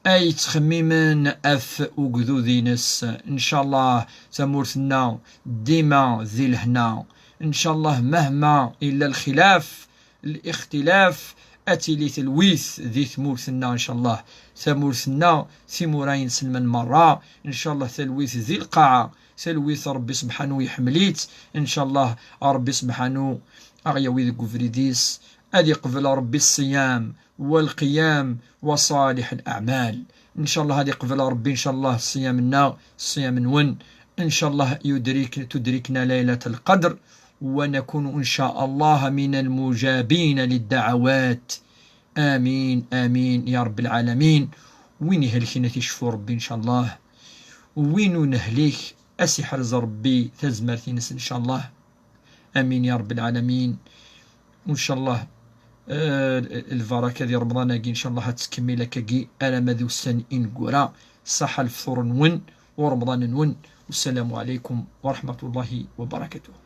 أي تخميما أف وقذوذي ناس إن شاء الله ثمورثنا ديما ذي الهنا إن شاء الله مهما إلا الخلاف الاختلاف أتي لي تلويث ذي ثمورثنا إن شاء الله ثمورثنا ثمورين سلمان مرة إن شاء الله تلويث ذي القاعة تلويث ربي سبحانه يحمليت إن شاء الله ربي سبحانه أغيوي ذي قفريديس أدي قبل ربي الصيام والقيام وصالح الأعمال إن شاء الله هذه قبل ربي إن شاء الله صيامنا صيام نون إن شاء الله تدركنا ليلة القدر ونكون إن شاء الله من المجابين للدعوات آمين آمين يا رب العالمين وين يهلكنا تشفو ربي إن شاء الله وين نهلك أسي حرز ربي تزمرتي نس إن شاء الله آمين يا رب العالمين وإن شاء الله البركة ديال رمضان إن شاء الله هتكمل كي أنا مذو السنين قرا صح الفطور نون ورمضان نون والسلام عليكم ورحمة الله وبركاته.